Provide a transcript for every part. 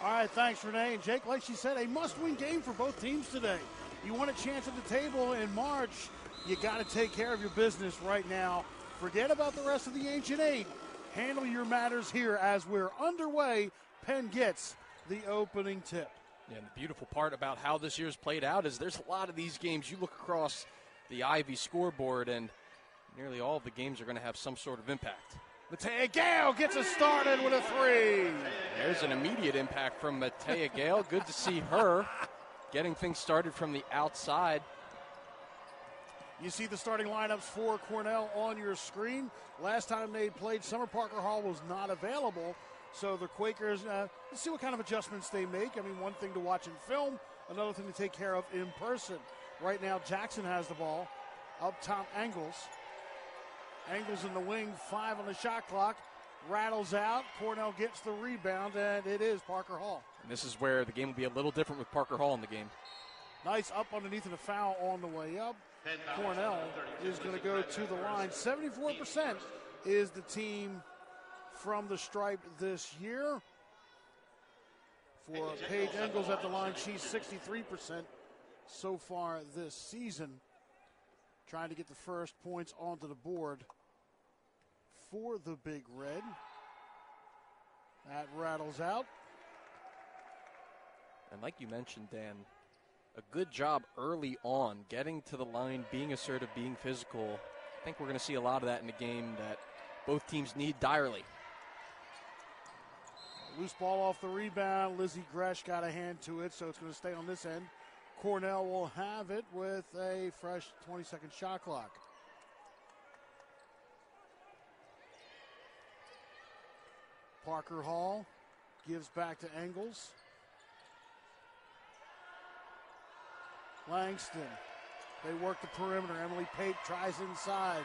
All right, thanks, Renee. And Jake, like she said, a must-win game for both teams today. You want a chance at the table in March, you got to take care of your business right now. Forget about the rest of the Ancient Eight. Handle your matters here as we're underway. Penn gets the opening tip. Yeah, and the beautiful part about how this year's played out is there's a lot of these games. You look across the Ivy scoreboard, and nearly all of the games are going to have some sort of impact. Matea Gale gets us started with a three. There's an immediate impact from Matea Gale. Good to see her getting things started from the outside. You see the starting lineups for Cornell on your screen. Last time they played, Summer Parker Hall was not available. So the Quakers, let's see what kind of adjustments they make. I mean, one thing to watch in film, another thing to take care of in person. Right now, Jackson has the ball. Up top, Engels. Engels in the wing, 5 on the shot clock. Rattles out. Cornell gets the rebound, and it is Parker Hall. And this is where the game will be a little different with Parker Hall in the game. Nice up underneath and a foul on the way up. Cornell is going to go to the line. 74% is the team from the stripe this year. For Paige Engels at the line, she's 63% so far this season. Trying to get the first points onto the board for the Big Red. That rattles out. And like you mentioned, Dan, a good job early on getting to the line, being assertive, being physical. I think we're going to see a lot of that in a game that both teams need direly. Loose ball off the rebound. Lizzie Gresh got a hand to it, so it's going to stay on this end. Cornell will have it with a fresh 20-second shot clock. Parker Hall gives back to Engels. Langston. They work the perimeter. Emily Pape tries inside.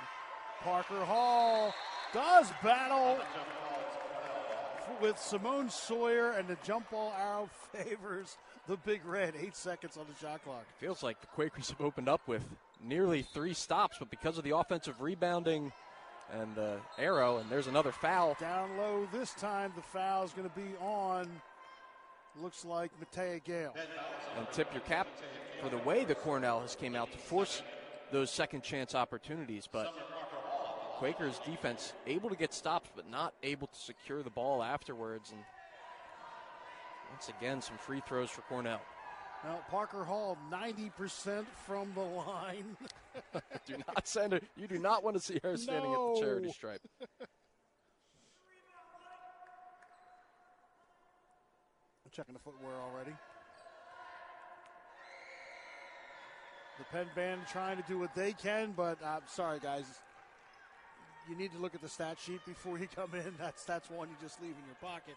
Parker Hall does battle with Simone Sawyer, and the jump ball arrow favors the Big Red. 8 seconds on the shot clock. Feels like the Quakers have opened up with nearly 3 stops, but because of the offensive rebounding and the arrow, and there's another foul. Down low this time, the foul is going to be on, looks like Matea Gale. And tip your cap for the way the Cornell has came out to force those second chance opportunities, but Quakers defense able to get stops but not able to secure the ball afterwards. And once again, some free throws for Cornell. Now, Parker Hall, 90% from the line. Do not send her. You do not want to see her standing at the charity stripe. I'm checking the footwear already. The Penn band trying to do what they can, but I'm sorry, guys. You need to look at the stat sheet before you come in. That's one you just leave in your pocket.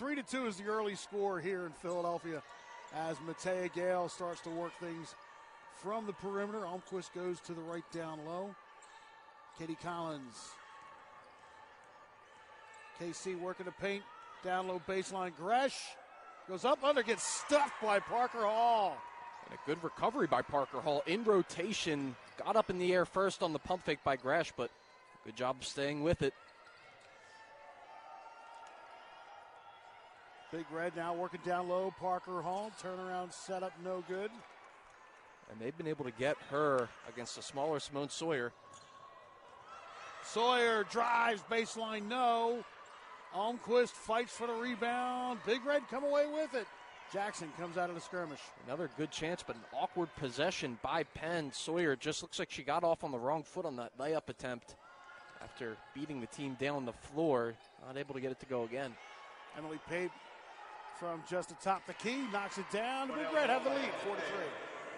3-2 is the early score here in Philadelphia as Matea Gale starts to work things from the perimeter. Almquist goes to the right down low. Katie Collins. KC working the paint. Down low baseline. Gresh goes up under, gets stuffed by Parker Hall. And a good recovery by Parker Hall in rotation. Got up in the air first on the pump fake by Gresh, but good job of staying with it. Big Red now working down low. Parker Hall, turnaround setup, no good. And they've been able to get her against a smaller Simone Sawyer. Sawyer drives, baseline, no. Almquist fights for the rebound. Big Red come away with it. Jackson comes out of the skirmish. Another good chance, but an awkward possession by Penn. Sawyer just looks like she got off on the wrong foot on that layup attempt after beating the team down the floor. Not able to get it to go again. Emily Pape from just atop the key, knocks it down. The Big Red have the lead, 4-3.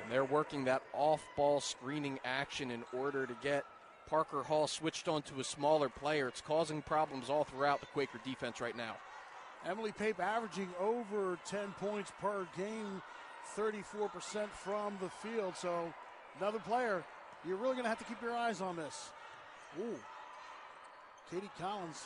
And they're working that off-ball screening action in order to get Parker Hall switched on to a smaller player. It's causing problems all throughout the Quaker defense right now. Emily Pape averaging over 10 points per game, 34% from the field. So another player, you're really going to have to keep your eyes on this. Ooh. Katie Collins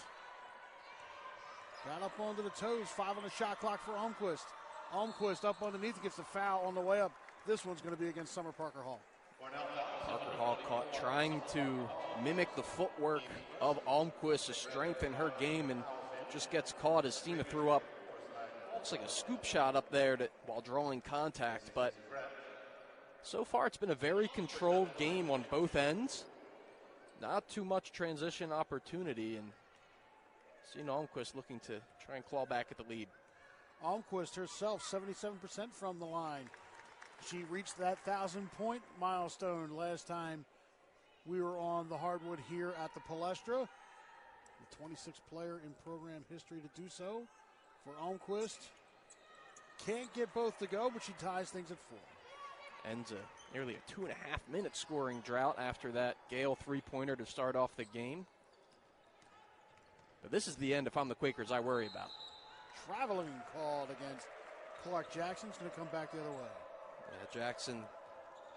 got up onto the toes, 5 on the shot clock for Almquist. Almquist up underneath, gets the foul on the way up. This one's going to be against Summer Parker Hall. Parker Hall caught trying to mimic the footwork of Almquist, a strength in her game, and just gets caught as Stina threw up Looks like a scoop shot up there while drawing contact, but so far it's been a very controlled game on both ends. Not too much transition opportunity, and Stina Almquist looking to try and claw back at the lead. Almquist herself, 77% from the line. She reached that 1,000-point milestone last time we were on the hardwood here at the Palestra. The 26th player in program history to do so for Almquist. Can't get both to go, but she ties things at 4. Ends nearly a 2.5-minute scoring drought after that Gale three-pointer to start off the game. But this is the end. If I'm the Quakers, I worry about. Traveling called against Clark Jackson's going to come back the other way. Yeah, Jackson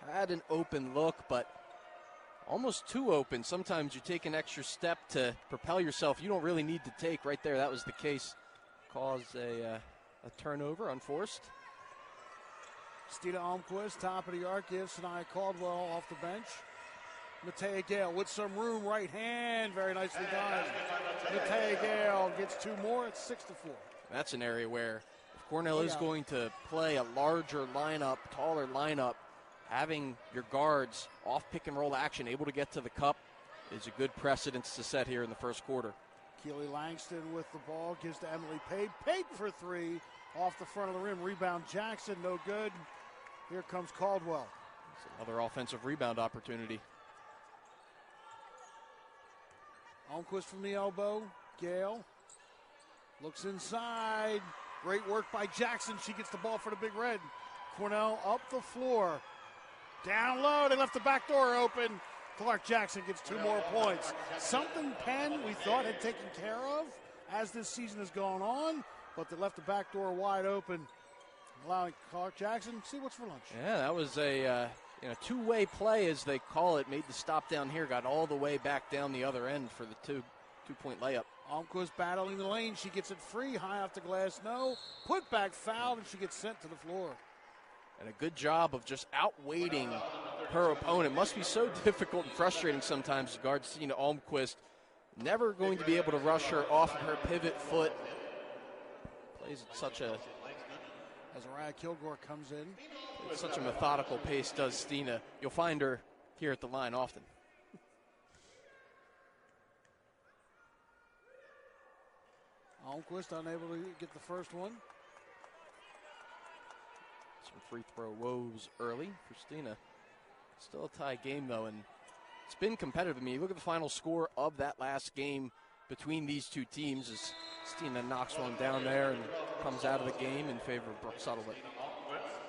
had an open look, but almost too open. Sometimes you take an extra step to propel yourself. You don't really need to take. Right there, that was the case. Caused a turnover, unforced. Stina Almquist, top of the arc, gives Sanaya Caldwell off the bench. Matea Gale with some room, right hand, very nicely done. Matea Gale gets 2 more, it's 6-4. That's an area where if Cornell is going to play a larger lineup, taller lineup, having your guards off pick and roll action, able to get to the cup, is a good precedence to set here in the first quarter. Keely Langston with the ball, gives to Emily Pape. Pape for 3, off the front of the rim. Rebound Jackson, no good. Here comes Caldwell. It's another offensive rebound opportunity. Almquist from the elbow. Gale looks inside. Great work by Jackson. She gets the ball for the Big Red. Cornell up the floor. Down low. They left the back door open. Clark Jackson gets 2 more points. Something Penn we thought had taken care of as this season has gone on, but they left the back door wide open, allowing Clark Jackson to see what's for lunch. Yeah, that was a two-way play, as they call it. Made the stop down here, got all the way back down the other end for the two-point layup. Almquist battling the lane. She gets it free, high off the glass, no. Put back fouled, and she gets sent to the floor. And a good job of just outweighting her opponent. Must be so difficult and frustrating sometimes to guard Stina Almquist. Never going to be able to rush her off of her pivot foot. Plays at such a... As Araya Kilgore comes in. At such a methodical pace does Stina. You'll find her here at the line often. Almquist unable to get the first one. Some free throw woes early for Stina. Still a tie game, though, and it's been competitive. I mean, you look at the final score of that last game between these two teams as Stina knocks one down there and comes out of the game in favor of Brooke Suttlewood.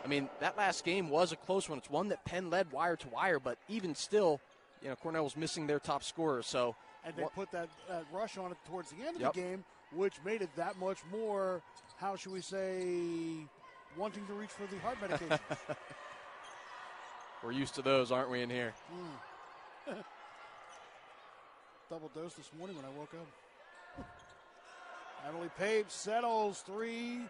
I mean, that last game was a close one. It's one that Penn led wire to wire, but even still, Cornell was missing their top scorer. So, and they put that rush on it towards the end of the game, which made it that much more, how should we say, wanting to reach for the heart medication. We're used to those, aren't we, in here? Double dose this morning when I woke up. Emily Pape settles 3.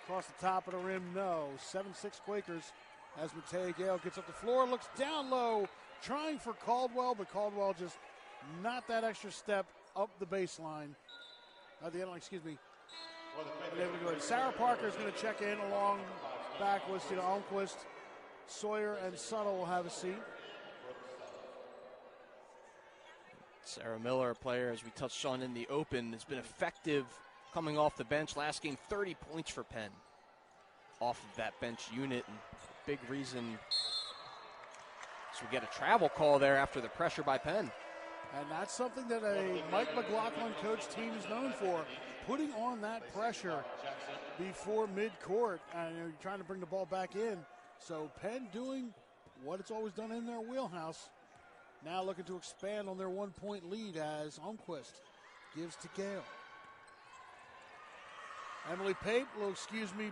Across the top of the rim, no. 7-6 Quakers as Matea Gale gets up the floor, looks down low, trying for Caldwell, but Caldwell just not that extra step up the baseline. Sarah Parker is going to check in along back with Stina Almquist. Sawyer and Suttle will have a seat. Sarah Miller, a player, as we touched on in the open, has been effective coming off the bench. Last game, 30 points for Penn off of that bench unit. And big reason, so we get a travel call there after the pressure by Penn. And that's something that a Mike McLaughlin coach team is known for, putting on that pressure before midcourt. And you're trying to bring the ball back in. So Penn doing what it's always done in their wheelhouse. Now looking to expand on their 1-point lead as Almquist gives to Gale. Emily Pape,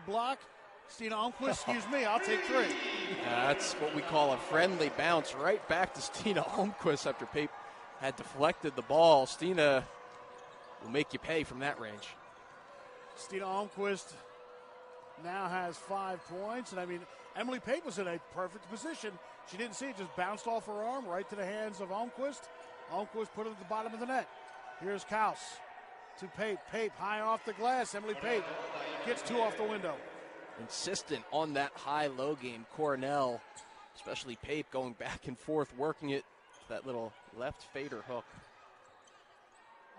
block. Stina Almquist, I'll take 3. That's what we call a friendly bounce right back to Stina Almquist after Pape had deflected the ball. Stina will make you pay from that range. Stina Almquist now has 5 points. And I mean, Emily Pape was in a perfect position. She didn't see it, just bounced off her arm right to the hands of Almquist. Almquist put it at the bottom of the net. Here's Kaus to Pape. Pape high off the glass. Emily Pape gets 2 off the window. Insistent on that high-low game. Cornell, especially Pape, going back and forth, working it. That little left fader hook.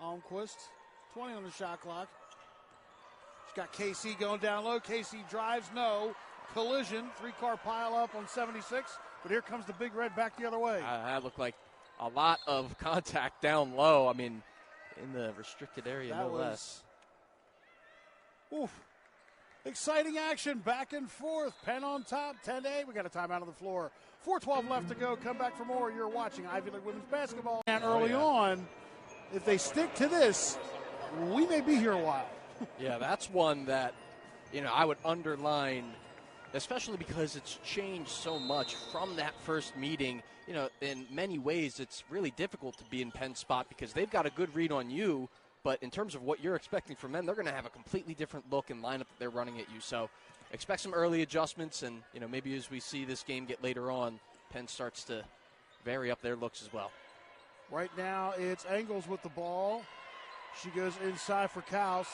Almquist, 20 on the shot clock. She's got KC going down low. KC drives, no. Collision, 3-car pile up on 76. But here comes the Big Red back the other way. That looked like a lot of contact down low. I mean, in the restricted area, no less. Oof. Exciting action, back and forth. Penn on top, 10-8. We got a timeout on the floor. 4:12 left to go. Come back for more. You're watching Ivy League women's basketball. And early on, if they stick to this, we may be here a while. Yeah, that's one that, I would underline, especially because it's changed so much from that first meeting. In many ways, it's really difficult to be in Penn's spot because they've got a good read on you. But in terms of what you're expecting from them, they're going to have a completely different look and lineup that they're running at you. So expect some early adjustments, and maybe as we see this game get later on, Penn starts to vary up their looks as well. Right now it's Engels with the ball. She goes inside for Kaus.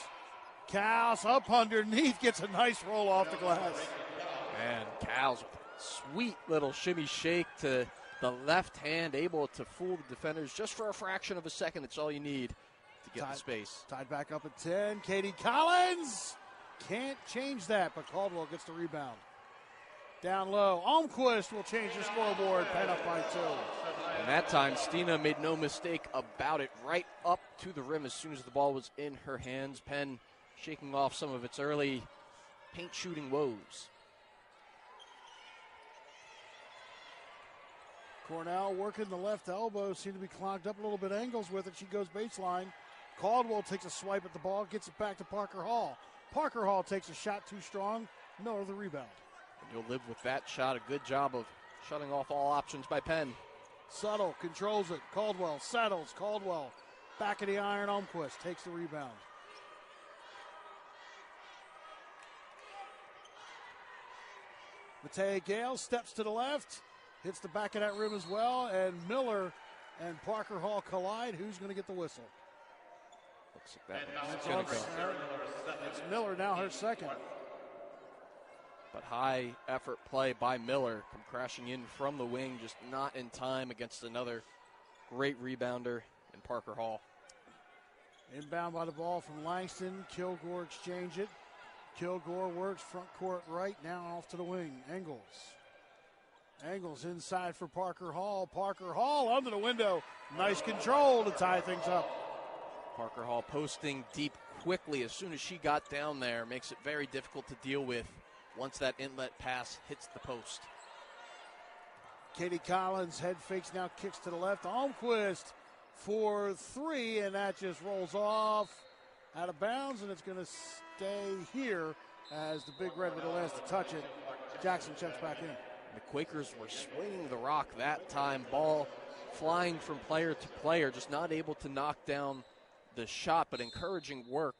Kaus up underneath, gets a nice roll off the glass. Man, Kaus, sweet little shimmy shake to the left hand, able to fool the defenders just for a fraction of a second. That's all you need to get the space. Tied back up at 10. Katie Collins can't change that, but Caldwell gets the rebound. Down low, Almquist will change the scoreboard. Penn up by 2. And that time, Stina made no mistake about it, right up to the rim as soon as the ball was in her hands. Penn shaking off some of its early paint shooting woes. Cornell working the left elbow, seemed to be clogged up a little bit. Engels with it, she goes baseline. Caldwell takes a swipe at the ball, gets it back to Parker Hall. Parker Hall takes a shot too strong, Miller the rebound. And you'll live with that shot. A good job of shutting off all options by Penn. Suttle controls it. Caldwell settles. Caldwell back of the iron. Almquist takes the rebound. Matea Gale steps to the left, hits the back of that rim as well, and Miller and Parker Hall collide. Who's going to get the whistle? Looks like that one's going to go. It's Miller now, her second. But high effort play by Miller, come crashing in from the wing, just not in time against another great rebounder in Parker Hall. Inbound by the ball from Langston. Kilgore exchange it. Kilgore works front court right, now off to the wing. Engels inside for Parker Hall. Parker Hall under the window. Nice control to tie things up. Parker Hall posting deep quickly as soon as she got down there. Makes it very difficult to deal with once that inlet pass hits the post. Katie Collins head fakes, now kicks to the left. Almquist for 3, and that just rolls off out of bounds, and it's going to stay here as the Big Red with the last to touch it. Jackson checks back in. The Quakers were swinging the rock that time. Ball flying from player to player, just not able to knock down the shot, but encouraging work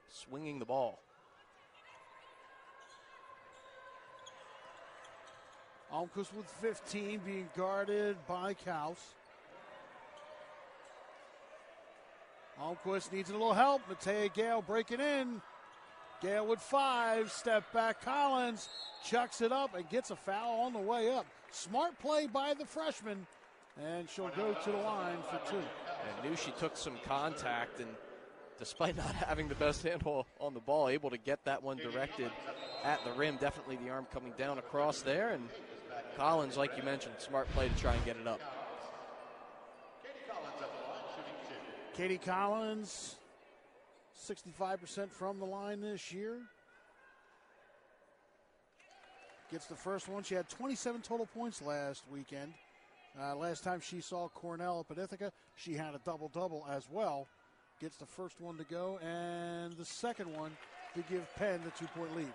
swinging the ball. Almquist with 15, being guarded by Kaus. Almquist needs a little help. Matea Gale breaking in. Gale with 5, step back. Collins chucks it up and gets a foul on the way up. Smart play by the freshman, and she'll go to the line for 2. And knew she took some contact, and despite not having the best handle on the ball, able to get that one directed at the rim. Definitely the arm coming down across there, and Collins, like you mentioned, smart play to try and get it up. Katie Collins, 65% from the line this year. Gets the first one. She had 27 total points last weekend. Last time she saw Cornell up at Ithaca, she had a double-double as well. Gets the first one to go, and the second one to give Penn the 2-point lead.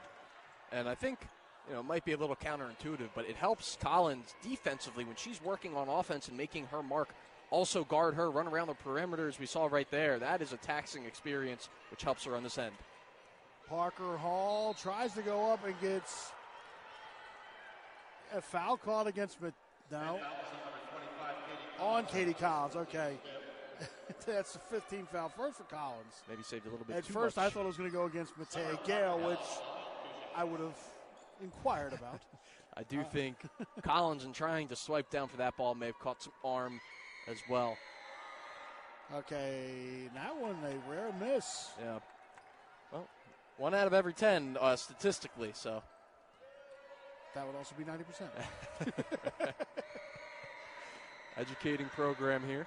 And I think, it might be a little counterintuitive, but it helps Collins defensively when she's working on offense and making her mark. Also guard her, run around the perimeter as we saw right there. That is a taxing experience, which helps her on this end. Parker Hall tries to go up and gets a foul called against on Katie Collins. Okay. That's the 15th foul first for Collins. Maybe saved a little bit At too first, much. I thought it was going to go against Matea Gale, which I would have inquired about. I do think Collins, in trying to swipe down for that ball, may have caught some arm as well. Okay, that one a rare miss. Yeah. Well, 1 out of every 10 statistically, so. That would also be 90%. Educating program here.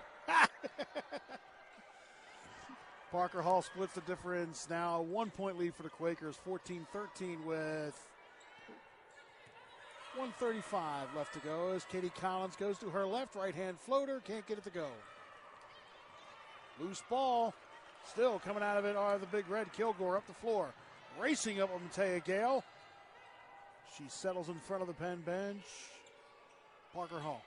Parker Hall splits the difference. Now a 1-point lead for the Quakers, 14-13 with 1:35 left to go as Katie Collins goes to her left, right-hand floater, can't get it to go. Loose ball, still coming out of it are the Big Red. Kilgore up the floor, racing up with Matea Gale. She settles in front of the Penn bench. Parker Hall.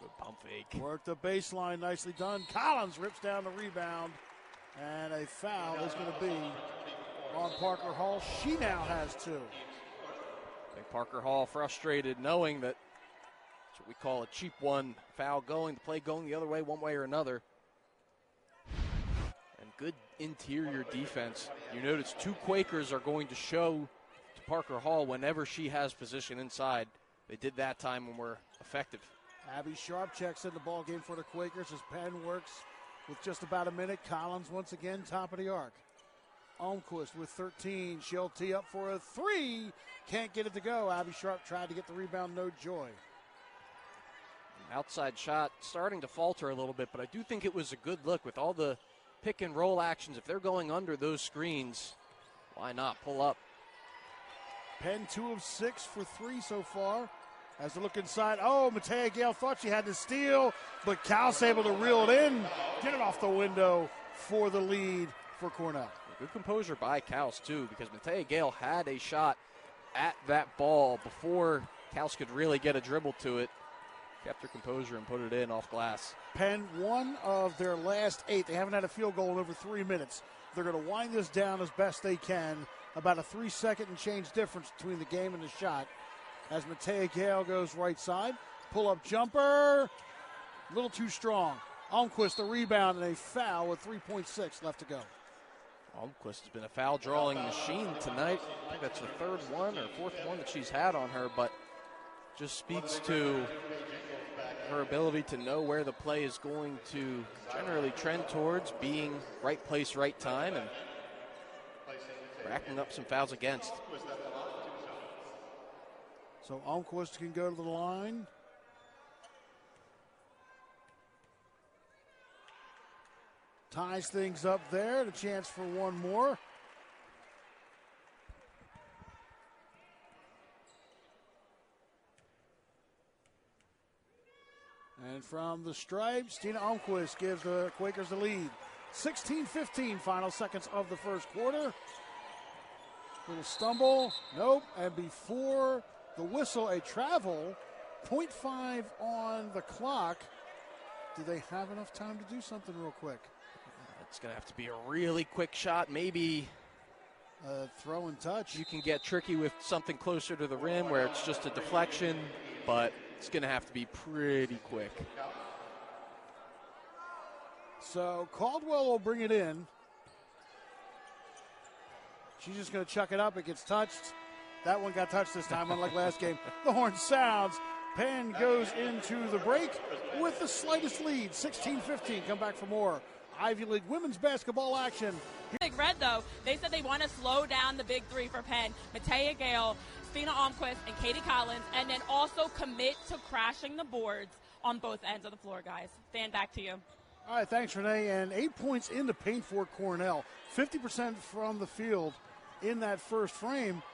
Good pump fake. Worked the baseline, nicely done. Collins rips down the rebound, and a foul is going to be on Parker Hall. She now has 2. I think Parker Hall frustrated knowing that it's what we call a cheap one foul going, the play going the other way, one way or another. And good interior defense. You notice 2 Quakers are going to show to Parker Hall whenever she has position inside. They did that time when we're effective. Abby Sharp checks in the ball game for the Quakers as Penn works with just about a minute. Collins once again top of the arc. Almquist with 13. She'll tee up for a 3. Can't get it to go. Abby Sharp tried to get the rebound. No joy. Outside shot starting to falter a little bit, but I do think it was a good look with all the pick and roll actions. If they're going under those screens, why not pull up? Penn 2 of 6 for 3 so far. As they look inside, oh, Matea Gale thought she had to steal, but Cal's able to reel it in, get it off the window for the lead for Cornell. Good composure by Kaus, too, because Matea Gale had a shot at that ball before Kaus could really get a dribble to it. Kept her composure and put it in off glass. Penn, 1 of their last 8. They haven't had a field goal in over 3 minutes. They're going to wind this down as best they can. About a 3-second and change difference between the game and the shot. As Matea Gale goes right side. Pull-up jumper. A little too strong. Almquist the rebound and a foul with 3.6 left to go. Almquist has been a foul-drawing machine tonight. I think that's the 3rd one or 4th one that she's had on her, but just speaks to her ability to know where the play is going to generally trend towards, being right place, right time, and racking up some fouls against. So Almquist can go to the line. Ties things up there. The chance for one more. And from the stripes, Tina Almquist gives the Quakers the lead. 16-15, final seconds of the first quarter. Little stumble. Nope. And before the whistle, a travel. 0.5 on the clock. Do they have enough time to do something real quick? It's going to have to be a really quick shot. Maybe throw and touch. You can get tricky with something closer to the rim where it's just a deflection, but it's going to have to be pretty quick. So Caldwell will bring it in. She's just going to chuck it up. It gets touched. That one got touched this time, unlike last game. The horn sounds. Penn goes into the break with the slightest lead. 16-15. Come back for more Ivy League women's basketball action. Big Red, though, they said they want to slow down the big 3 for Penn. Matea Gale, Stina Almquist, and Katie Collins, and then also commit to crashing the boards on both ends of the floor, guys. Fan, back to you. All right, thanks, Renee. And 8 points in the paint for Cornell. 50% from the field in that first frame.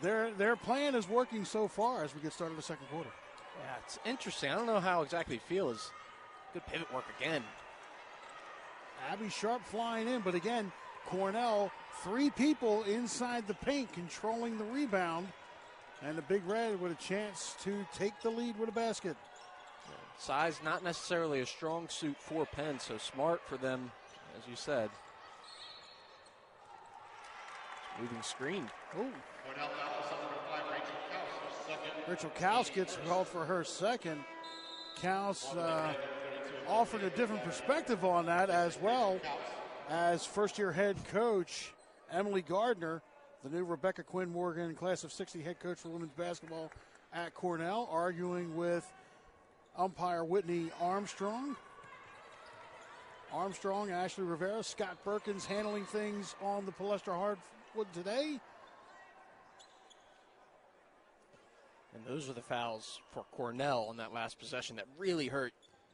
Their plan is working so far as we get started the second quarter. Yeah, it's interesting. I don't know how exactly feel is. Good pivot work again. Abby Sharp flying in, but again, Cornell, 3 people inside the paint controlling the rebound, and the Big Red with a chance to take the lead with a basket. Yeah, size not necessarily a strong suit for Penn, so smart for them, as you said. Moving screen. Oh. Rachel Kaus gets called for her second. Kaus offering a different perspective on that, as well as first-year head coach Emily Gardner, the new Rebecca Quinn Morgan class of 60 head coach for women's basketball at Cornell, arguing with umpire Whitney Armstrong. Ashley Rivera, Scott Perkins handling things on the Palestra hardwood today. And those are the fouls for Cornell on that last possession that really hurt.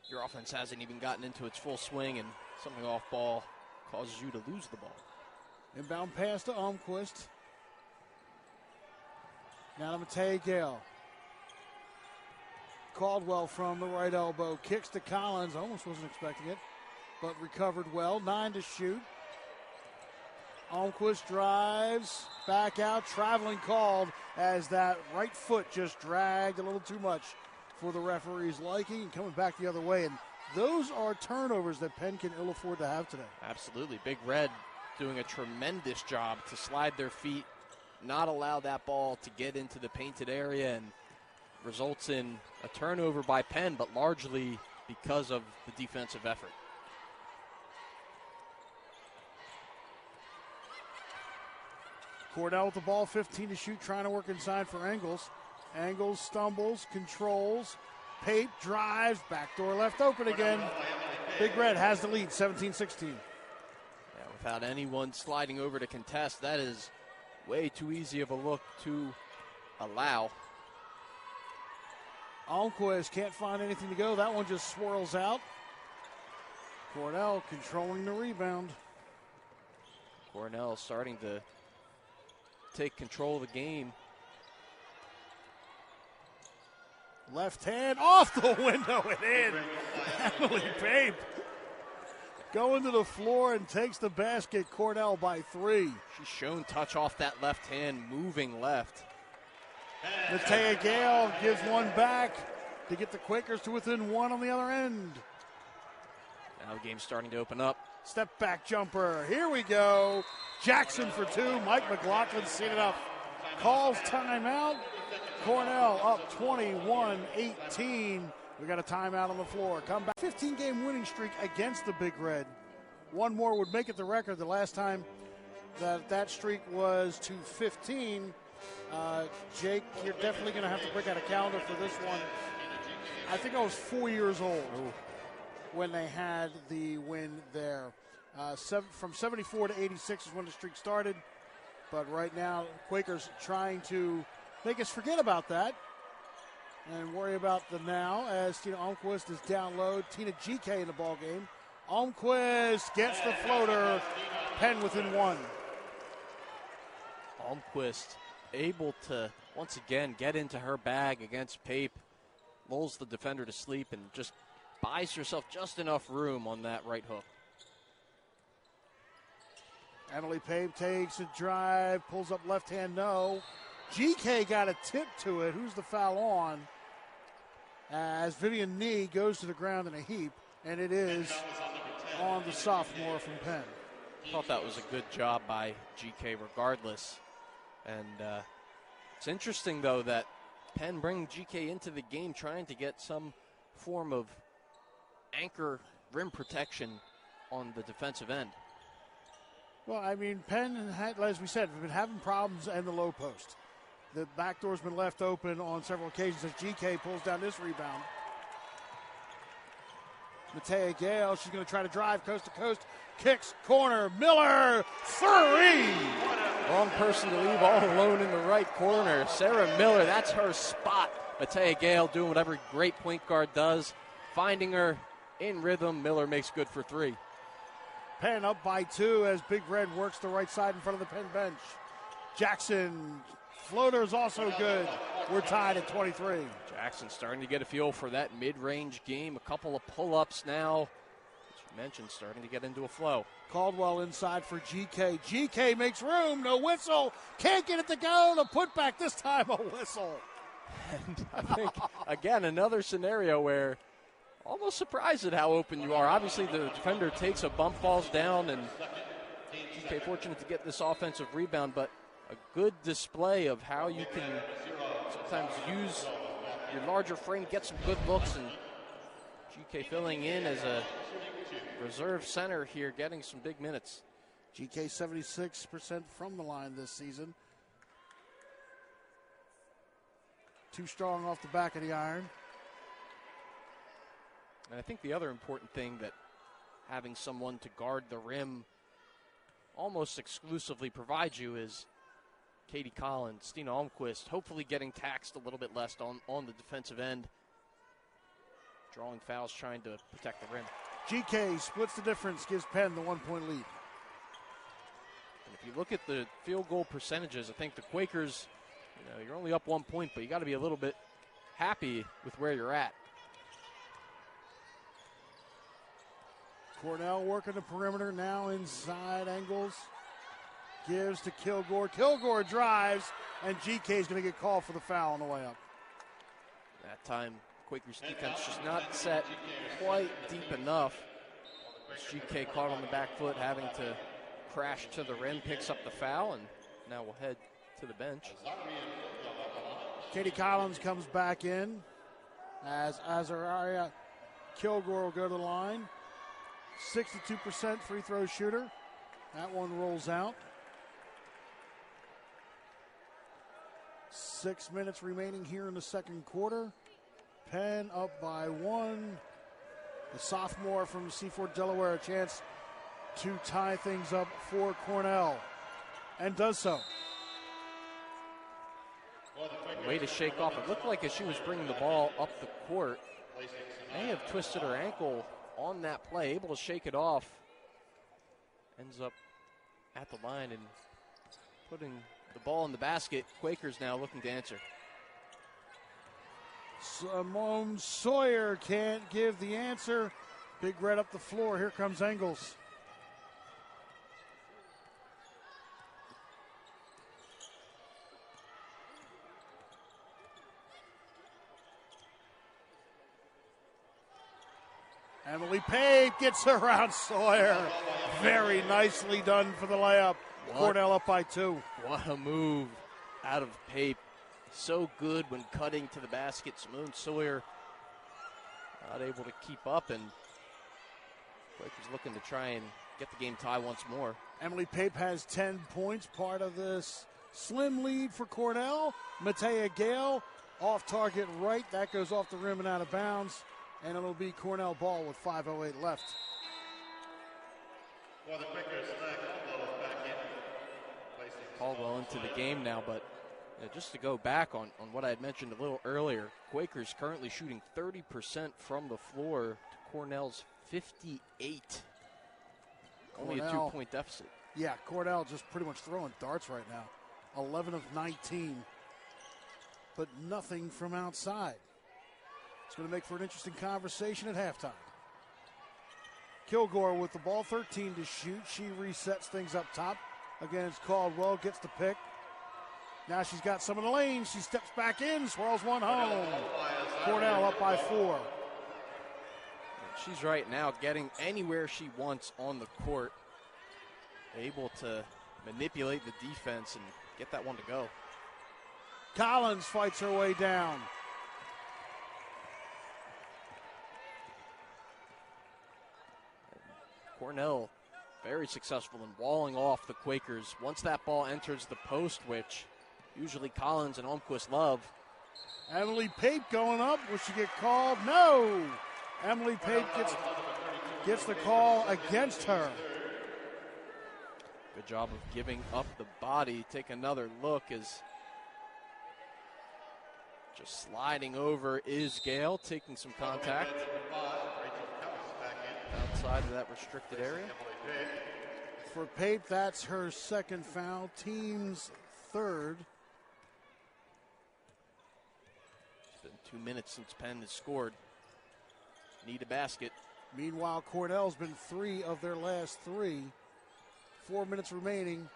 Your offense hasn't even gotten into its full swing, and something off ball causes you to lose the ball. Inbound pass to Almquist. Now to Matea Gale. Caldwell from the right elbow. Kicks to Collins. Almost wasn't expecting it, but recovered well. 9 to shoot. Almquist drives. Back out. Traveling called as that right foot just dragged a little too much for the referee's liking, and coming back the other way. And those are turnovers that Penn can ill afford to have today. Absolutely. Big Red doing a tremendous job to slide their feet, not allow that ball to get into the painted area, and results in a turnover by Penn, but largely because of the defensive effort. Cornell with the ball, 15 to shoot, trying to work inside for Engels. Engels stumbles, controls, Pape drives, backdoor left open again. Big Red has the lead, 17-16. Yeah, without anyone sliding over to contest, that is way too easy of a look to allow. Almquist can't find anything to go. That one just swirls out. Cornell controlling the rebound. Cornell starting to take control of the game. Left hand off the window and in. Emily Pape going to the floor and takes the basket. Cornell by 3. She's shown touch off that left hand, moving left. Matea Gale gives one back to get the Quakers to within 1 on the other end. Now the game's starting to open up. Step back jumper. Here we go. Jackson for 2. Mike McLaughlin seen it up. Calls timeout. Cornell up 21-18. We got a timeout on the floor. Come back. 15-game winning streak against the Big Red. One more would make it the record. The last time that streak was to 15. Jake, you're definitely going to have to break out a calendar for this one. I think I was 4 years old when they had the win there. From 74 to 86 is when the streak started. But right now, Quakers trying to make us forget about that and worry about the now, as Tina Almquist is down low. Tina GK in the ball game. Almquist gets the floater. Penn within 1. Almquist able to once again get into her bag against Pape, lulls the defender to sleep, and just buys herself just enough room on that right hook. Emily Pape takes a drive, pulls up left hand, no. GK got a tip to it. Who's the foul on? As Vivian Nee goes to the ground in a heap, and it is on the sophomore from Penn. Thought that was a good job by GK regardless. And it's interesting, though, that Penn bringing GK into the game trying to get some form of anchor rim protection on the defensive end. Well, I mean, Penn, as we said, have been having problems in the low post. The back door's been left open on several occasions as GK pulls down this rebound. Matea Gale, she's going to try to drive coast to coast. Kicks, corner, Miller, 3! Wrong person to leave all alone in the right corner. Sarah Miller, that's her spot. Matea Gale doing what every great point guard does, finding her in rhythm. Miller makes good for 3. Penn up by 2 as Big Red works the right side in front of the Penn bench. Jackson, floater is also good. We're tied at 23. Jackson starting to get a feel for that mid-range game. A couple of pull-ups now. As you mentioned, starting to get into a flow. Caldwell inside for GK. GK makes room. No whistle. Can't get it to go. The putback this time, a whistle. And I think, again, another scenario where almost surprised at how open you are. Obviously, the defender takes a bump, falls down, and GK fortunate to get this offensive rebound, but a good display of how you can sometimes use your larger frame, get some good looks, and GK filling in as a reserve center here, getting some big minutes. GK 76% from the line this season. Too strong off the back of the iron. And I think the other important thing that having someone to guard the rim almost exclusively provides you is Katie Collins, Stina Almquist, hopefully getting taxed a little bit less on the defensive end. Drawing fouls, trying to protect the rim. GK splits the difference, gives Penn the 1-point lead. And if you look at the field goal percentages, I think the Quakers, you're only up 1 point, but you got to be a little bit happy with where you're at. Cornell working the perimeter now inside angles. Gives to Kilgore. Kilgore drives, and GK is going to get called for the foul on the way up. That time, Quakers defense just not set quite deep enough. GK caught on the back foot, having to crash to the rim, picks up the foul, and now we'll head to the bench. Katie Collins comes back in as Azaria Kilgore will go to the line. 62% free throw shooter. That one rolls out. 6 minutes remaining here in the second quarter. Penn up by 1. The sophomore from Seaford, Delaware, a chance to tie things up for Cornell, and does so. Way to shake off. It looked like as she was bringing the ball up the court, may have twisted her ankle on that play, able to shake it off. Ends up at the line and putting the ball in the basket. Quakers now looking to answer. Simone Sawyer can't give the answer. Big Red up the floor. Here comes Engels. Emily Pape gets around Sawyer. Very nicely done for the layup. Cornell up by 2. What a move out of Pape. So good when cutting to the basket. Simone Sawyer not able to keep up, and Quakers looking to try and get the game tie once more. Emily Pape has 10 points, part of this slim lead for Cornell. Matea Gale off target right. That goes off the rim and out of bounds. And it'll be Cornell ball with 5:08 left. For the Quakers, Caldwell is back in. Caldwell into the game now, but just to go back on what I had mentioned a little earlier, Quakers currently shooting 30% from the floor to Cornell's 58. Only a 2-point deficit. Yeah, Cornell just pretty much throwing darts right now. 11 of 19, but nothing from outside. It's going to make for an interesting conversation at halftime. Kilgore with the ball, 13 to shoot. She resets things up top against Caldwell, gets the pick. Now she's got some of the lane. She steps back in, swirls one home. Cornell up by 4. She's right now getting anywhere she wants on the court. Able to manipulate the defense and get that one to go. Collins fights her way down. Cornell very successful in walling off the Quakers. Once that ball enters the post, which usually Collins and Almquist love. Emily Pape going up. Will she get called? No. Emily Pape gets the call against her. Good job of giving up the body. Take another look as just sliding over is Gale, taking some contact outside of that restricted area. For Pape, that's her second foul, team's third. It's been 2 minutes since Penn has scored. Need a basket. Meanwhile, Cornell's been 3 of their last 3. 4 minutes remaining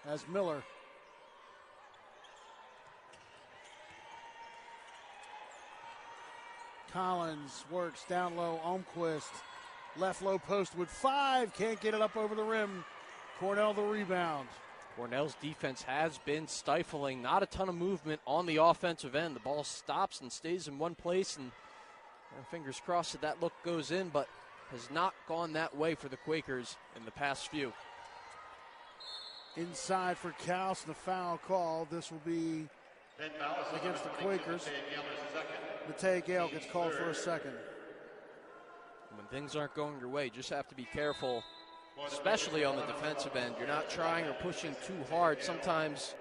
as Miller. Collins works down low. Almquist left low post with 5. Can't get it up over the rim. Cornell the rebound. Cornell's defense has been stifling. Not a ton of movement on the offensive end. The ball stops and stays in one place, and And fingers crossed that that look goes in, but has not gone that way for the Quakers in the past few. Inside for Kaus, the foul call. This will be against the Quakers. Matei Gale gets called for a second. When things aren't going your way, you just have to be careful, especially on the defensive end. You're not trying or pushing too hard. Sometimes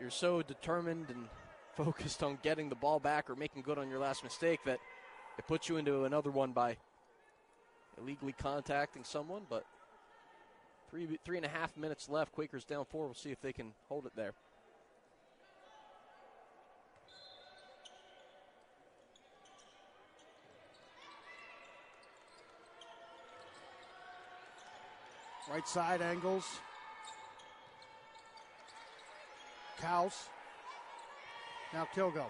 you're so determined and focused on getting the ball back or making good on your last mistake that it puts you into another one by illegally contacting someone. But 3.5 minutes left. Quakers down 4. We'll see if they can hold it there. Right side angles. Kaus. Now Kilgo.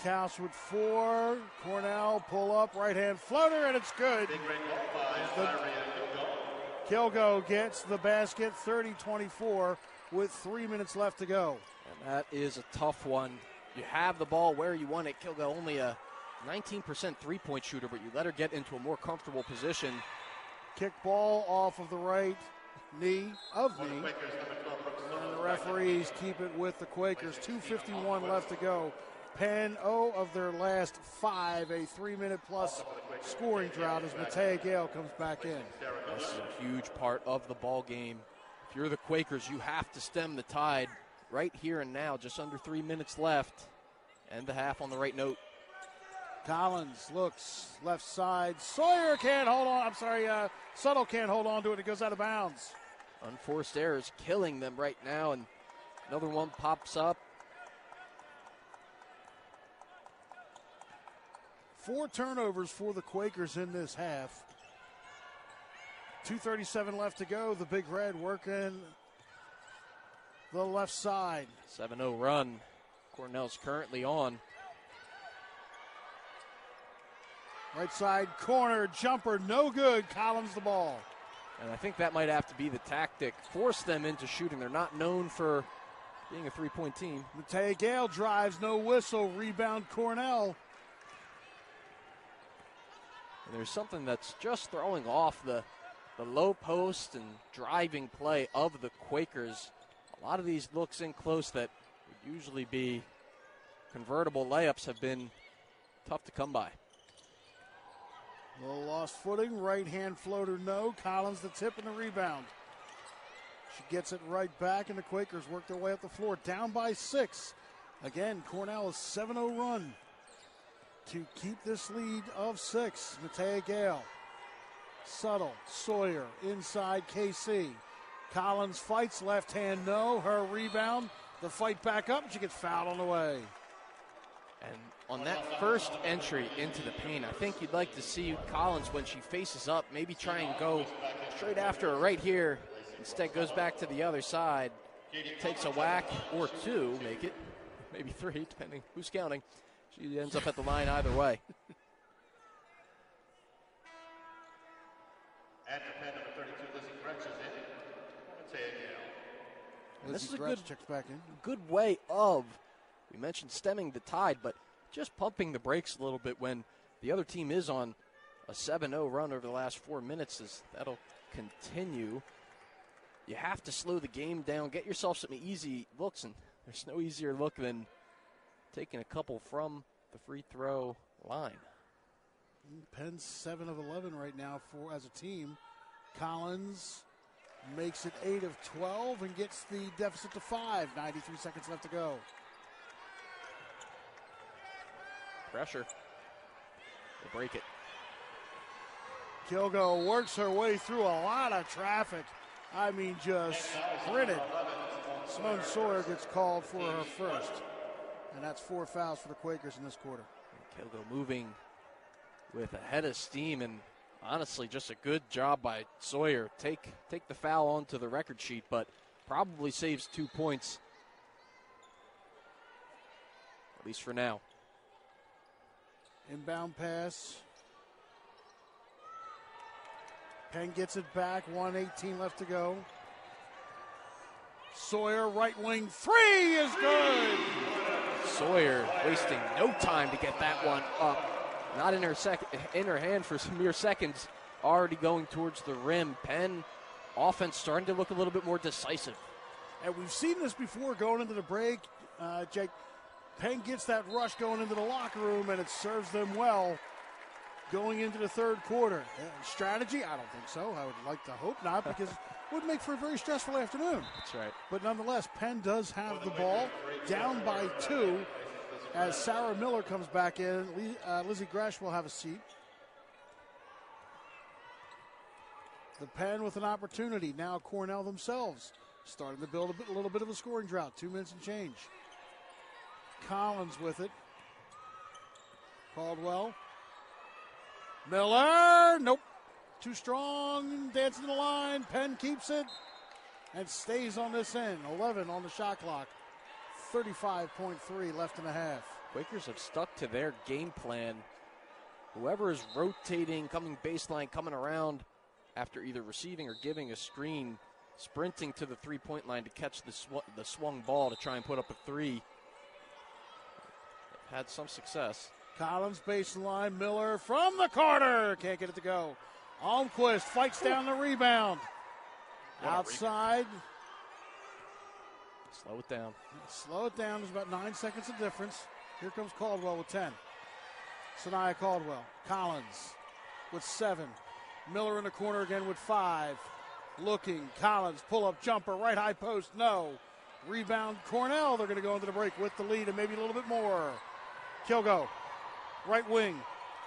Kaus with 4. Cornell pull up, right hand floater, and it's good. Kilgo gets the basket, 30-24 with 3 minutes left to go. And that is a tough one. You have the ball where you want it. Kilgo only a 19% three-point shooter, but you let her get into a more comfortable position. Kick ball off of the right knee of me. And the referees keep it with the Quakers. 2:51 left to go. Penn, 0 of their last 5, a 3-minute plus scoring drought as Matei Gale comes back in. This is a huge part of the ball game. If you're the Quakers, you have to stem the tide right here and now. Just under 3 minutes left. End the half on the right note. Collins looks left side. Sawyer can't hold on. Suttle can't hold on to it. It goes out of bounds. Unforced errors killing them right now, and another one pops up. 4 turnovers for the Quakers in this half. 2:37 left to go. The Big Red working the left side. 7-0 run. Cornell's currently on. Right side corner, jumper, no good. Collins the ball. And I think that might have to be the tactic. Force them into shooting. They're not known for being a three-point team. Matei Gale drives, no whistle. Rebound Cornell. And there's something that's just throwing off the low post and driving play of the Quakers. A lot of these looks in close that would usually be convertible layups have been tough to come by. A little lost footing, right hand floater, no. Collins the tip and the rebound. She gets it right back, and the Quakers work their way up the floor. Down by 6. Again, Cornell is 7-0 run to keep this lead of 6. Matei Gale, Suttle, Sawyer, inside KC. Collins fights, left hand, no. Her rebound, the fight back up, she gets fouled on the way. And on that first entry into the paint, I think you'd like to see Collins, when she faces up, maybe try and go straight after her right here. Instead goes back to the other side, takes a whack or 2, make it, maybe 3, depending who's counting. She ends up at the line either way. After Penn, number 32, Lizzie Gretsch is in. Matei Gale. This is a checks back in. good way of, we mentioned stemming the tide, but just pumping the brakes a little bit when the other team is on a 7-0 run over the last 4 minutes. That'll continue. You have to slow the game down, get yourself some easy looks, and there's no easier look than taking a couple from the free throw line. Penn's 7 of 11 right now as a team. Collins makes it 8 of 12 and gets the deficit to 5. 93 seconds left to go. Pressure. They break it. Kilgo works her way through a lot of traffic. I mean, just sprinted. Simone Sawyer gets called for her first. And that's 4 fouls for the Quakers in this quarter. Kilgo moving with a head of steam, and honestly just a good job by Sawyer. Take the foul onto the record sheet, but probably saves 2 points, at least for now. Inbound pass. Penn gets it back, 1:18 left to go. Sawyer, right wing, three is good. Sawyer wasting no time to get that one up. Not in her hand for some mere seconds. Already going towards the rim. Penn offense starting to look a little bit more decisive. And we've seen this before going into the break. Jake, Penn gets that rush going into the locker room, and it serves them well going into the third quarter. Strategy? I don't think so. I would like to hope not, because it would make for a very stressful afternoon. That's right. But nonetheless, Penn does have the ball, down by 2. As Sarah Miller comes back in, Lizzie Gresh will have a seat. The Penn with an opportunity. Now Cornell themselves starting to build a little bit of a scoring drought. 2 minutes and change. Collins with it. Caldwell. Miller. Nope. Too strong. Dancing the line. Penn keeps it and stays on this end. 11 on the shot clock. 35.3 left in the half. Quakers have stuck to their game plan. Whoever is rotating, coming baseline, coming around after either receiving or giving a screen, sprinting to the three-point line to catch the swung ball to try and put up a three. They've had some success. Collins baseline, Miller from the corner. Can't get it to go. Almquist fights down the rebound. Outside. Slow it down. Slow it down. There's about 9 seconds of difference. Here comes Caldwell with 10. Sanaya Caldwell. Collins with 7. Miller in the corner again with 5. Looking. Collins, pull-up jumper, right high post, no. Rebound Cornell. They're going to go into the break with the lead and maybe a little bit more. Kilgo, right wing,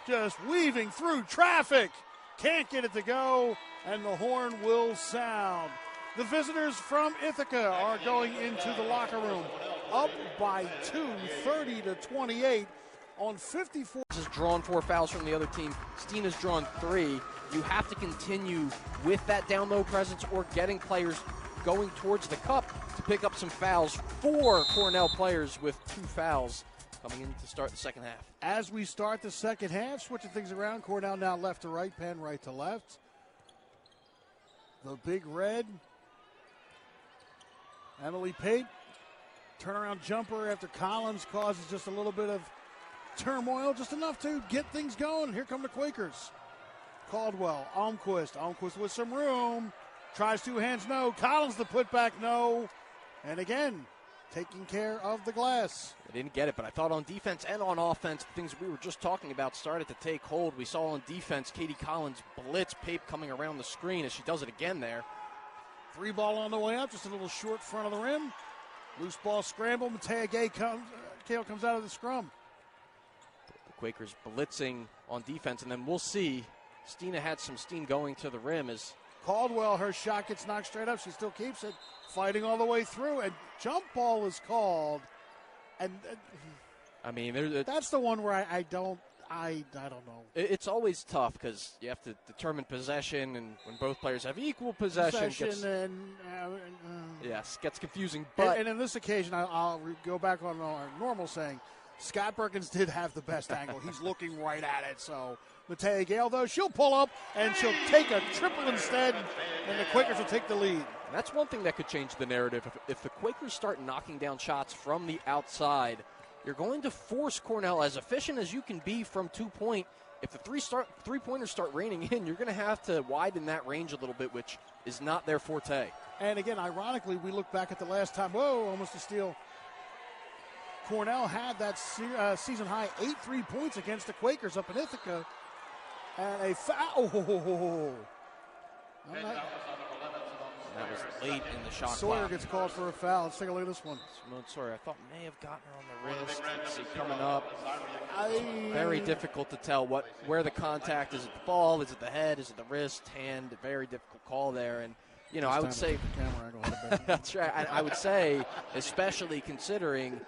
just weaving through traffic. Can't get it to go, and the horn will sound. The visitors from Ithaca are going into the locker room, up by 2, 30-28 on 54. Has drawn 4 fouls from the other team. Steen has drawn 3. You have to continue with that down low presence or getting players going towards the cup to pick up some fouls. 4 Cornell players with 2 fouls coming in to start the second half. As we start the second half, switching things around, Cornell now left to right, Penn right to left. The Big Red, Emily Pate, turnaround jumper after Collins causes just a little bit of turmoil, just enough to get things going. Here come the Quakers. Caldwell, Almquist with some room. Tries 2 hands, no. Collins the putback, no. And again, taking care of the glass. They didn't get it, but I thought on defense and on offense, things we were just talking about started to take hold. We saw on defense, Katie Collins blitz Pape coming around the screen as she does it again there. 3 ball on the way up, just a little short front of the rim. Loose ball scramble. Matea Gale comes out of the scrum. The Quakers blitzing on defense, and then we'll see. Stina had some steam going to the rim as Caldwell, her shot gets knocked straight up. She still keeps it, fighting all the way through, and jump ball is called. And I mean, that's the one where I don't know. It's always tough because you have to determine possession, and when both players have equal possession yes, gets confusing. But and in this occasion, I'll go back on our normal saying, Scott Perkins did have the best angle. He's looking right at it. So Matea Gale, though, she'll pull up and she'll take a triple instead, and the Quakers will take the lead. That's one thing that could change the narrative. If the Quakers start knocking down shots from the outside, you're going to force Cornell, as efficient as you can be from 2-point. If the three-pointers start raining in, you're going to have to widen that range a little bit, which is not their forte. And again, ironically, we look back at the last time, almost a steal. Cornell had that season-high 8 3-points against the Quakers up in Ithaca. And a foul. That was late in the shot Sawyer clock. gets called for a foul. Let's take a look at this one. Simone Sawyer, I thought may have gotten her on the wrist. Let's see, coming up. Very difficult to tell where the contact is. It the ball? Is it the head? Is it the wrist? Hand? Very difficult call there. And I would say that's right. I would say, especially considering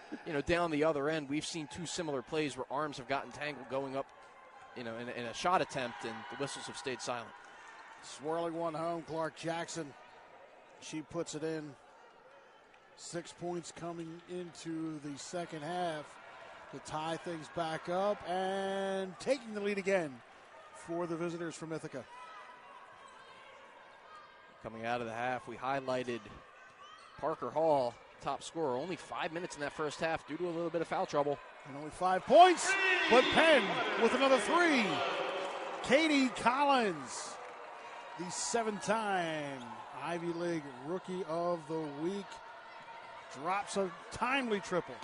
down the other end, we've seen 2 similar plays where arms have gotten tangled going up, in a shot attempt, and the whistles have stayed silent. Swirling one home, Clark Jackson. She puts it in. 6 points coming into the second half to tie things back up and taking the lead again for the visitors from Ithaca. Coming out of the half, we highlighted Parker Hall, top scorer, only 5 minutes in that first half due to a little bit of foul trouble. And only 5 points, but Penn with another 3. Katie Collins, the 7-time Ivy League Rookie of the Week, drops a timely triple.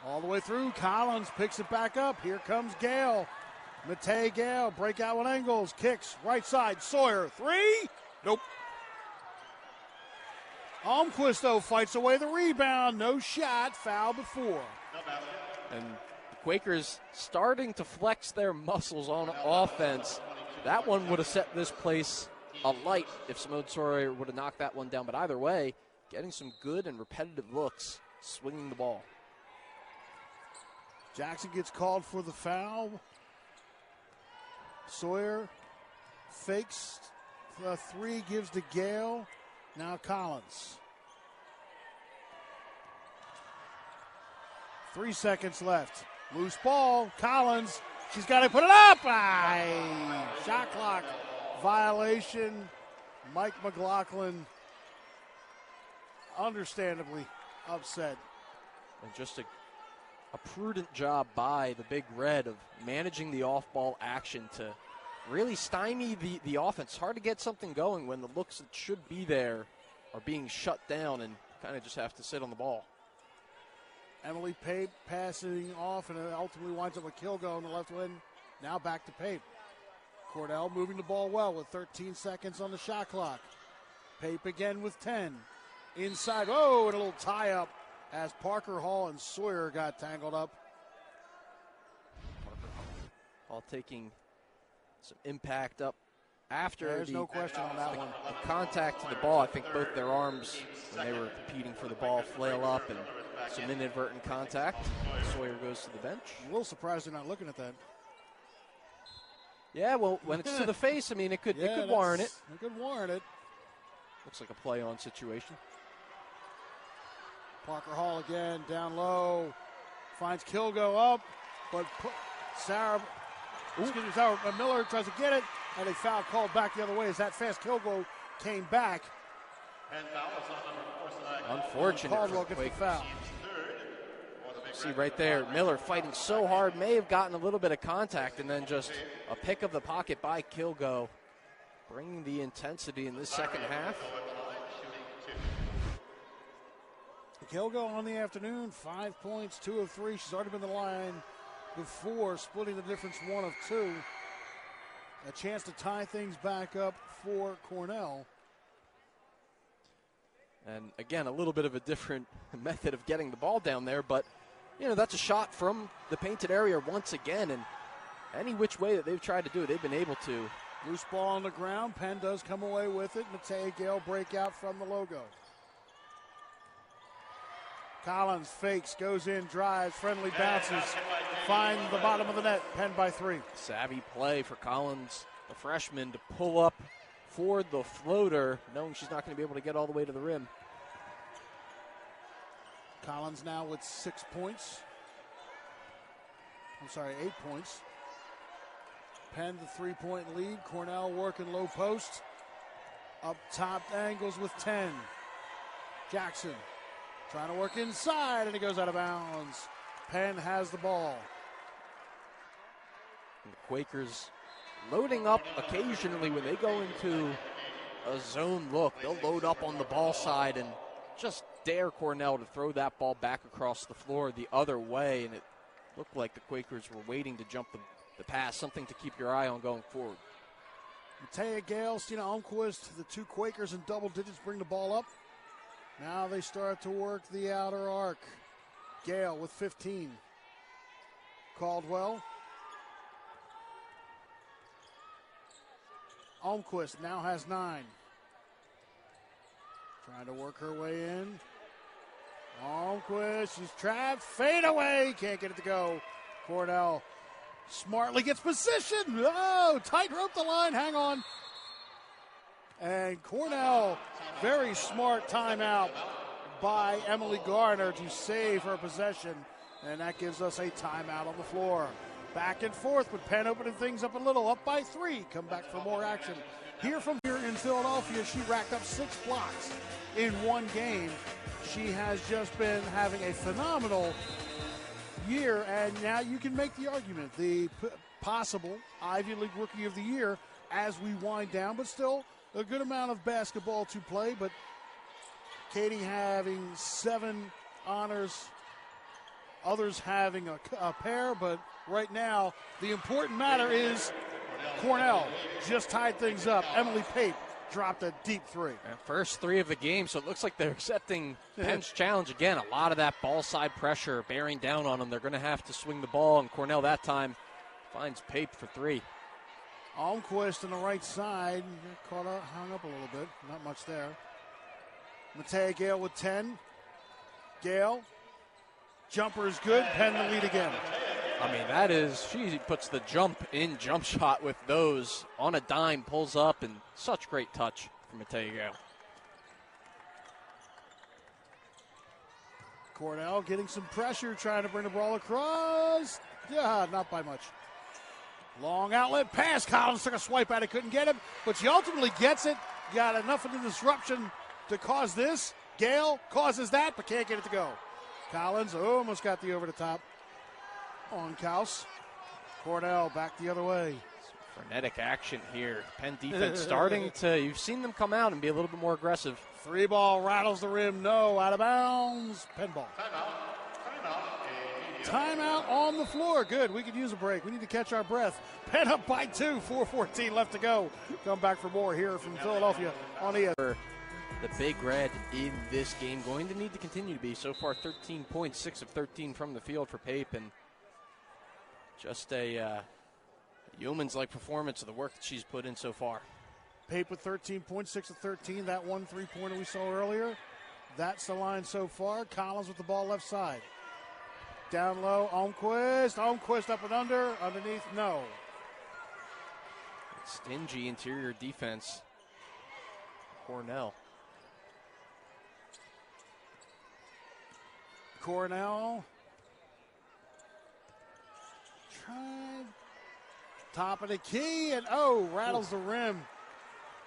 All the way through, Collins picks it back up. Here comes Gale. Matei Gale, breakout with angles, kicks, right side, Sawyer, 3. Nope. Almquist, though, fights away the rebound. No shot, foul before. And the Quakers starting to flex their muscles on offense. That one would have set this place alight if Simone Sawyer would have knocked that one down. But either way, getting some good and repetitive looks, swinging the ball. Jackson gets called for the foul. Sawyer fakes the 3, gives to Gale. Now Collins. 3 seconds left. Loose ball. Collins. She's got to put it up. Shot clock violation. Mike McLaughlin understandably upset. And just a prudent job by the Big Red of managing the off-ball action to really stymie the offense. It's hard to get something going when the looks that should be there are being shut down and kind of just have to sit on the ball. Emily Pape passing off, and it ultimately winds up with Kilgo on the left wing. Now back to Pape. Cornell moving the ball well with 13 seconds on the shot clock. Pape again with 10. Inside, and a little tie-up as Parker Hall and Sawyer got tangled up. Parker Hall taking some impact up after. There's no question on that one. The contact to the ball. I think both their arms, when they were competing for the ball, flail up and some inadvertent contact. Sawyer goes to the bench. I'm a little surprised they're not looking at that. Yeah, well, when it's to the face, I mean, it could warrant it. It could warrant it. Looks like a play-on situation. Parker Hall again, down low. Finds Kilgo up, but Miller tries to get it, and a foul called back the other way as that fast Kilgo came back. Unfortunate. Caldwell gets the foul. See right there, Miller fighting so hard, may have gotten a little bit of contact, and then just a pick of the pocket by Kilgo, bringing the intensity in this second half. Kilgo on the afternoon, 5 points, 2 of 3. She's already been to the line before, splitting the difference 1 of 2. A chance to tie things back up for Cornell. And again, a little bit of a different method of getting the ball down there, but that's a shot from the painted area once again, and any which way that they've tried to do it, they've been able to. Loose ball on the ground. Penn does come away with it. Matei Gale breakout from the logo. Collins fakes, goes in, drives, friendly bounces, find the bottom of the net. Penn by 3. Savvy play for Collins, the freshman, to pull up for the floater, knowing she's not going to be able to get all the way to the rim. Collins now with 6 points. 8 points. Penn the 3-point lead. Cornell working low post. Up top angles with 10. Jackson trying to work inside, and he goes out of bounds. Penn has the ball. And the Quakers loading up occasionally when they go into a zone look. They'll load up on the ball side and just dare Cornell to throw that ball back across the floor the other way, and it looked like the Quakers were waiting to jump the pass, something to keep your eye on going forward. Matei Gale, Stina Almquist, the 2 Quakers in double digits bring the ball up. Now they start to work the outer arc. Gale with 15. Caldwell. Almquist now has 9. Trying to work her way in. Almquist, she's trapped. Fade away. Can't get it to go. Cornell smartly gets position. Tightrope the line. Hang on. And Cornell, very smart timeout by Emily Garner to save her possession. And that gives us a timeout on the floor. Back and forth with Penn opening things up a little. Up by 3. Come back for more action. Here from here, in Philadelphia, she racked up 6 blocks in one game. She has just been having a phenomenal year, and now you can make the argument, the possible Ivy League Rookie of the Year as we wind down, but still a good amount of basketball to play. But Katie having 7 honors, others having a pair, but right now the important matter is Cornell just tied things up. Emily Pape dropped a deep 3. First 3 of the game, so it looks like they're accepting Penn's challenge again. A lot of that ball side pressure bearing down on them. They're going to have to swing the ball, and Cornell that time finds Pape for 3. Almquist on the right side, caught up, hung up a little bit, not much there. Matea Gale with 10. Gale, jumper is good, Penn the lead again. I mean, that is, she puts the jump shot with those on a dime, pulls up, and such great touch from Matea Gale. Cornell getting some pressure, trying to bring the ball across. Yeah, not by much. Long outlet pass. Collins took a swipe at it, couldn't get him, but she ultimately gets it. Got enough of the disruption to cause this. Gale causes that, but can't get it to go. Collins almost got the over the top on Kaus. Cornell back the other way. Some frenetic action here. Penn defense starting to, you've seen them come out and be a little bit more aggressive. 3 ball rattles the rim, no, out of bounds. Penn ball. Timeout on the floor. Good. We could use a break. We need to catch our breath. Penn up by 2. 4:14 left to go. Come back for more here from Philadelphia on the other. The Big Red in this game going to need to continue to be. So far, 13 points, 6 of 13 from the field for Pape, and just a yeoman's-like performance of the work that she's put in so far. Pape with 13 points, 6 of 13. That 1 3-pointer we saw earlier. That's the line so far. Collins with the ball left side. Down low, Almquist. Almquist up and under. Underneath, no. Stingy interior defense. Cornell. Cornell. Tried. Top of the key, and rattles the rim.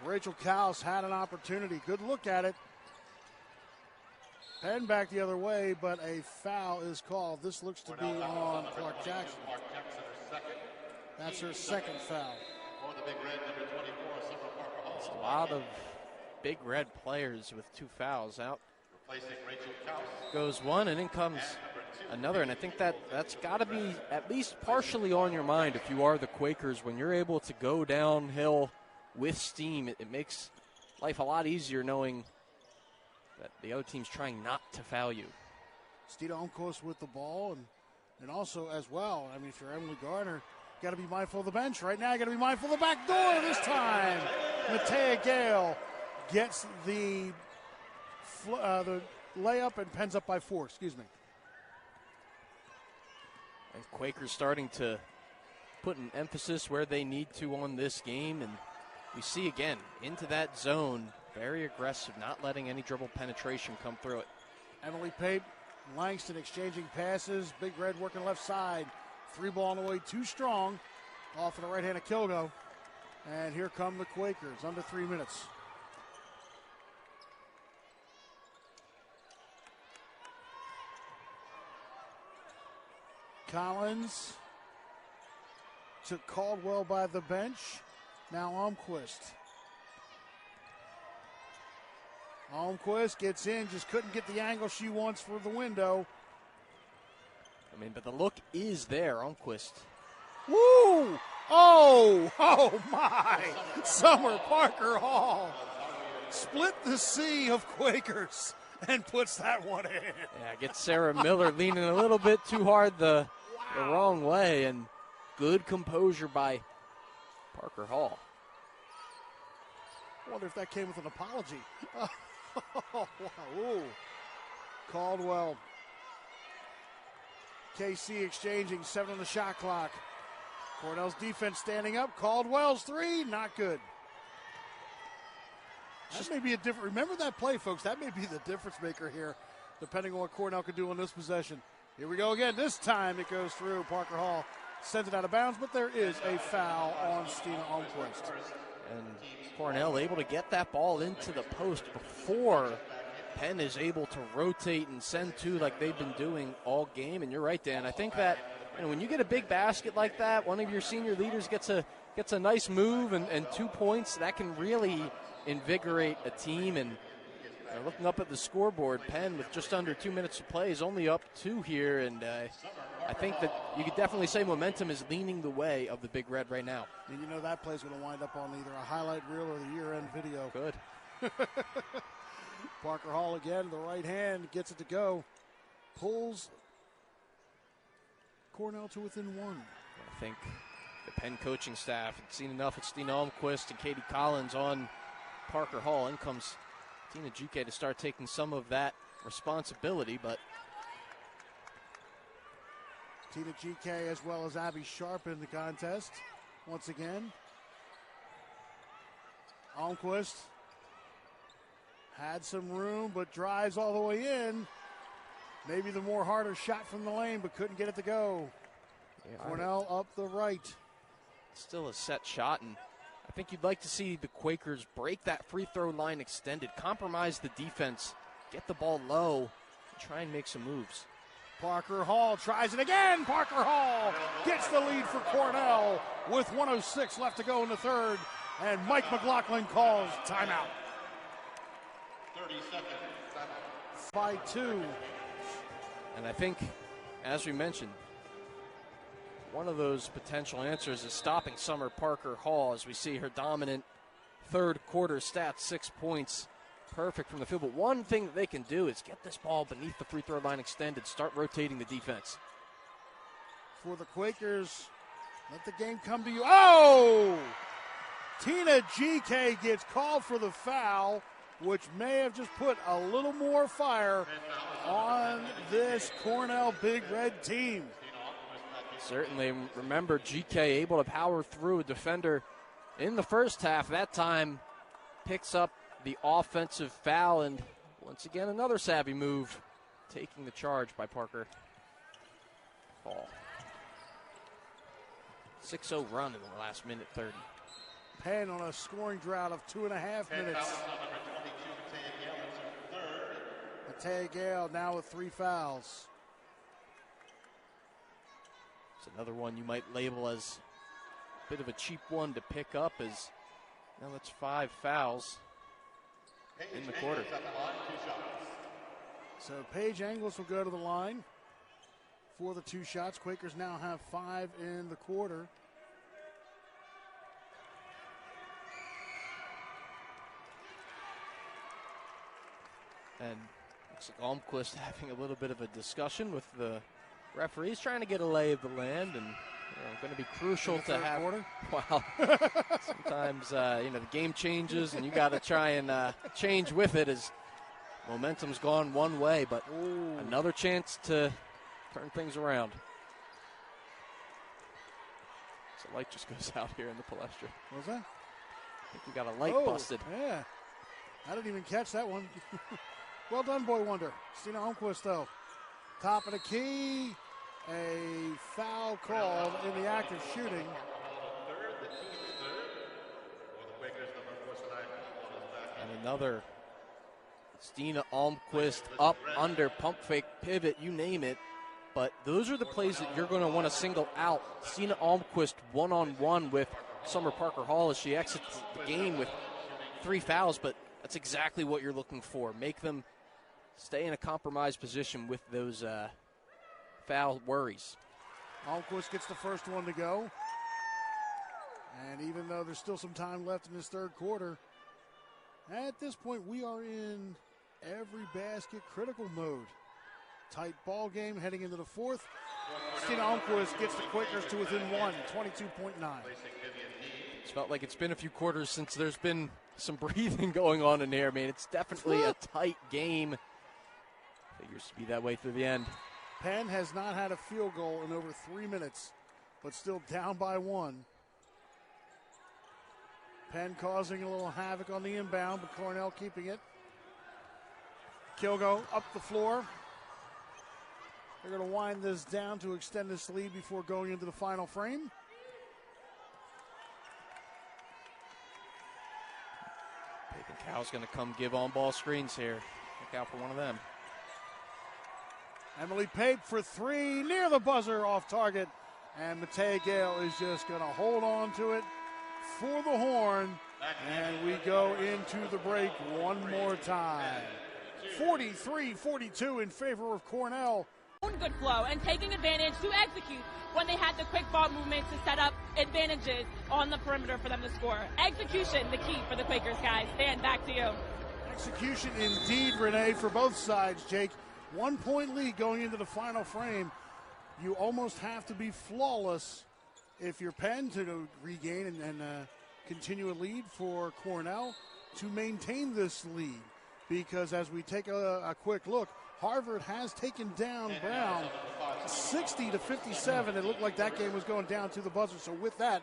Rachel Kaus had an opportunity. Good look at it. Penn back the other way, but a foul is called. This looks to be on Clark Jackson. That's her second foul. It's a lot of Big Red players with 2 fouls out. Goes one, and in comes another, and I think that's got to be at least partially on your mind if you are the Quakers. When you're able to go downhill with steam, it makes life a lot easier knowing that the other team's trying not to foul you. Stina Almquist with the ball, and also as well, I mean, if you're Emily Garner, you got to be mindful of the bench. Right now, you got to be mindful of the back door this time. Matea Gale gets the layup and Penn's up by 4, excuse me. And Quakers starting to put an emphasis where they need to on this game, and we see again into that zone, very aggressive, not letting any dribble penetration come through it. Emily Pape, Langston exchanging passes. Big Red working left side. 3 ball on the way, too strong. Off of the right hand of Kilgo. And here come the Quakers, under 3 minutes. Collins took Caldwell by the bench. Now Almquist. Almquist gets in, just couldn't get the angle she wants for the window. I mean, but the look is there, Almquist. Woo! Oh my! Summer Parker Hall split the sea of Quakers and puts that one in. Yeah, gets Sarah Miller leaning a little bit too hard the wrong way, and good composure by Parker Hall. I wonder if that came with an apology. Ooh. Caldwell. KC exchanging, 7 on the shot clock. Cornell's defense standing up. Caldwell's 3, not good. That may be a different. Remember that play, folks. That may be the difference maker here, depending on what Cornell can do on this possession. Here we go again. This time it goes through. Parker Hall sends it out of bounds, but there is a foul on Stina Almquist. And Cornell able to get that ball into the post before Penn is able to rotate and send two like they've been doing all game. And you're right, Dan. I think that when you get a big basket like that, one of your senior leaders gets a nice move and 2 points, that can really invigorate a team. And looking up at the scoreboard, Penn with just under 2 minutes to play is only up 2 here. And I think that you could definitely say momentum is leaning the way of the Big Red right now. And you know that play's going to wind up on either a highlight reel or the year-end video. Good. Parker Hall again, the right hand, gets it to go. Pulls Cornell to within 1. I think the Penn coaching staff had seen enough of Stina Almquist and Katie Collins on Parker Hall. In comes Tina GK to start taking some of that responsibility, but Tina GK as well as Abby Sharp in the contest once again. Almquist had some room but drives all the way in. Maybe the more harder shot from the lane, but couldn't get it to go. Yeah, Cornell up the right. Still a set shot, and I think you'd like to see the Quakers break that free throw line extended, compromise the defense, get the ball low, and try and make some moves. Parker Hall tries it again. Parker Hall gets the lead for Cornell with 1:06 left to go in the third, and Mike McLaughlin calls timeout. 30 seconds. Timeout. By 2. And I think, as we mentioned, one of those potential answers is stopping Summer Parker Hall as we see her dominant third quarter stats, 6 points, perfect from the field. But one thing that they can do is get this ball beneath the free throw line extended, start rotating the defense. For the Quakers, let the game come to you. Oh! Tina GK gets called for the foul, which may have just put a little more fire on this Cornell Big Red team. Certainly. Remember, GK able to power through a defender in the first half. That time picks up the offensive foul, and once again another savvy move, taking the charge by Parker Hall. 6-0 run in the last minute 30. Penn on a scoring drought of 2.5 minutes. Matea Gale now with 3 fouls. It's another one you might label as a bit of a cheap one to pick up, as now that's 5 fouls in the quarter. So Paige Angles will go to the line for the 2 shots. Quakers now have 5 in the quarter. And looks like Almquist having a little bit of a discussion with the referees, trying to get a lay of the land, and going to be crucial to have. Wow. Sometimes the game changes, and you got to try and change with it as momentum's gone one way, but another chance to turn things around. So light just goes out here in the Palestra. What was that? I think we got a light busted. Yeah, I didn't even catch that one. Well done, Boy Wonder. Stina Almquist, though. Top of the key. A foul called in the act of shooting. And another Stina Almquist up, under, pump fake, pivot, you name it. But those are the plays that you're going to want to single out. Stina Almquist one-on-one with Summer Parker Hall as she exits the game with 3 fouls, but that's exactly what you're looking for. Make them stay in a compromised position with those foul worries. Almquist gets the first one to go. And even though there's still some time left in this third quarter, at this point we are in every basket critical mode. Tight ball game heading into the fourth. Stina Almquist gets the Quakers to within 1, 22.9. It's felt like it's been a few quarters since there's been some breathing going on in here. I mean, it's definitely a tight game. Figures to be that way through the end. Penn has not had a field goal in over 3 minutes, but still down by 1. Penn causing a little havoc on the inbound, but Cornell keeping it. Kilgo up the floor. They're going to wind this down to extend this lead before going into the final frame. Cal's going to come give on-ball screens here. Look out for one of them. Emily Pape for three, near the buzzer, off target. And Matea Gale is just going to hold on to it for the horn. And we go into the break one more time. 43-42 in favor of Cornell. Good flow and taking advantage to execute when they had the quick ball movement to set up advantages on the perimeter for them to score. Execution, the key for the Quakers, guys. Dan, back to you. Execution indeed, Renee, for both sides, Jake. 1 point lead going into the final frame. You almost have to be flawless if you're Penn to regain and continue a lead for Cornell to maintain this lead. Because as we take a quick look, Harvard has taken down Brown 60-57. It looked like that game was going down to the buzzer. So with that,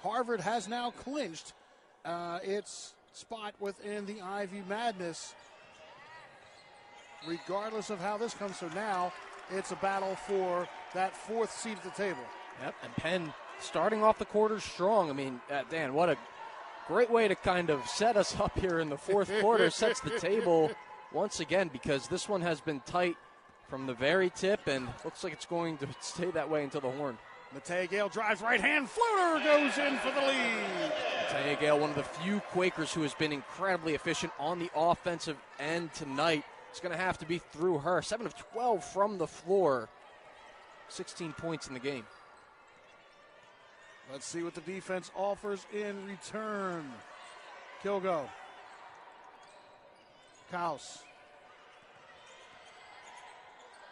Harvard has now clinched its spot within the Ivy Madness, regardless of how this comes. So now it's a battle for that fourth seat at the table. Yep, and Penn starting off the quarter strong. I mean, Dan, what a great way to kind of set us up here in the fourth quarter. Sets the table once again, because this one has been tight from the very tip and looks like it's going to stay that way until the horn. Matea Gale drives right hand, floater goes in for the lead. Matea Gale, one of the few Quakers who has been incredibly efficient on the offensive end tonight. It's going to have to be through her. 7 of 12 from the floor, 16 points in the game. Let's see what the defense offers in return. Kilgo. Kaus.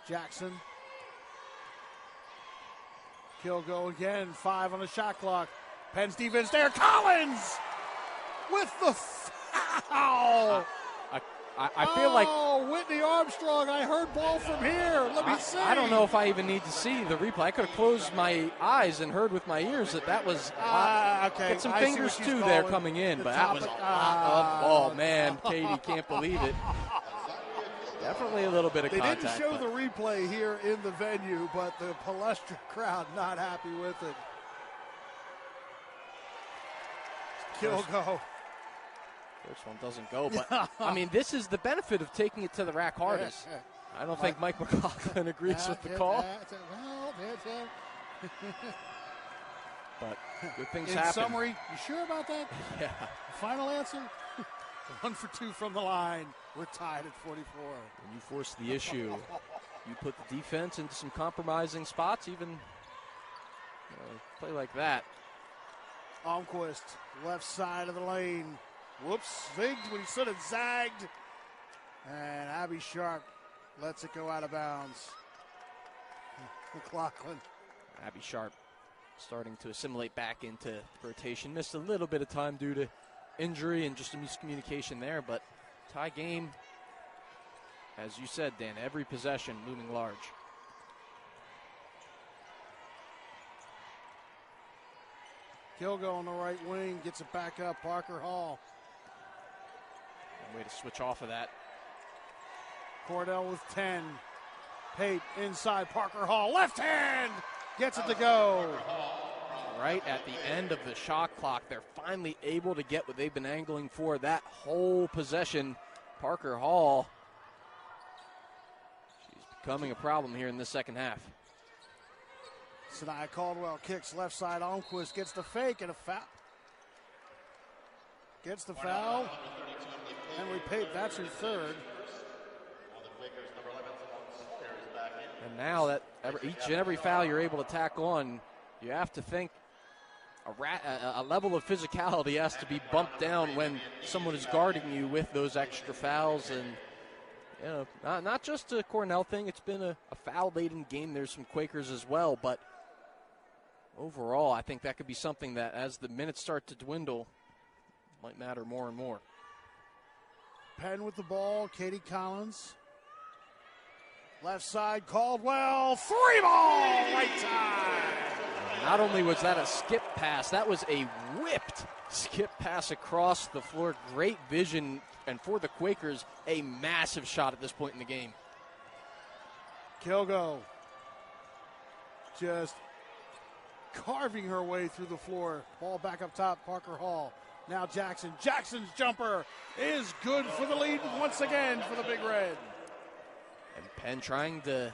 Jackson. Kilgo again. 5 on the shot clock. Penn's defense there. Collins with the foul. I feel like. Oh, Whitney Armstrong. I heard ball from here. Let me see. I don't know if I even need to see the replay. I could have closed my eyes and heard with my ears that was. Okay. Get some fingers too there coming in, but that was a lot of ball, man. Katie can't believe it. Definitely a little bit of contact. They didn't show the replay here in the venue, but the Palestra crowd not happy with it. Kilgo. First one doesn't go, but I mean, this is the benefit of taking it to the rack hardest. I don't think Mike McLaughlin agrees with the call. But good things happen. In summary, you sure about that? Yeah. Final answer? 1 for 2 from the line. We're tied at 44. When you force the issue, you put the defense into some compromising spots, even play like that. Almquist, left side of the lane. Whoops, zigged when he should have zagged. And Abby Sharp lets it go out of bounds. McLaughlin. Abby Sharp starting to assimilate back into rotation. Missed a little bit of time due to injury and just a miscommunication there, but tie game, as you said, Dan, every possession looming large. Kilgo on the right wing, gets it back up. Parker Hall. Way to switch off of that. Cornell with 10. Pape inside. Parker Hall, left hand, gets it to go. Right at the end of the shot clock, they're finally able to get what they've been angling for that whole possession. Parker Hall, she's becoming a problem here in the second half. Sanaya Caldwell kicks left side. Almquist gets the fake and a foul. Gets the foul. Henry Pape, that's her third. And now that each and every foul you're able to tack on, you have to think a level of physicality has to be bumped down when someone is guarding you with those extra fouls. And not just a Cornell thing. It's been a foul-laden game. There's some Quakers as well, but overall, I think that could be something that, as the minutes start to dwindle, might matter more and more. Penn with the ball. Katie Collins. Left side, Caldwell. 3 ball, right time. Not only was that a skip pass, that was a whipped skip pass across the floor. Great vision, and for the Quakers, a massive shot at this point in the game. Kilgo just carving her way through the floor. Ball back up top, Parker Hall. Now Jackson. Jackson's jumper is good for the lead once again for the Big Red. And Penn trying to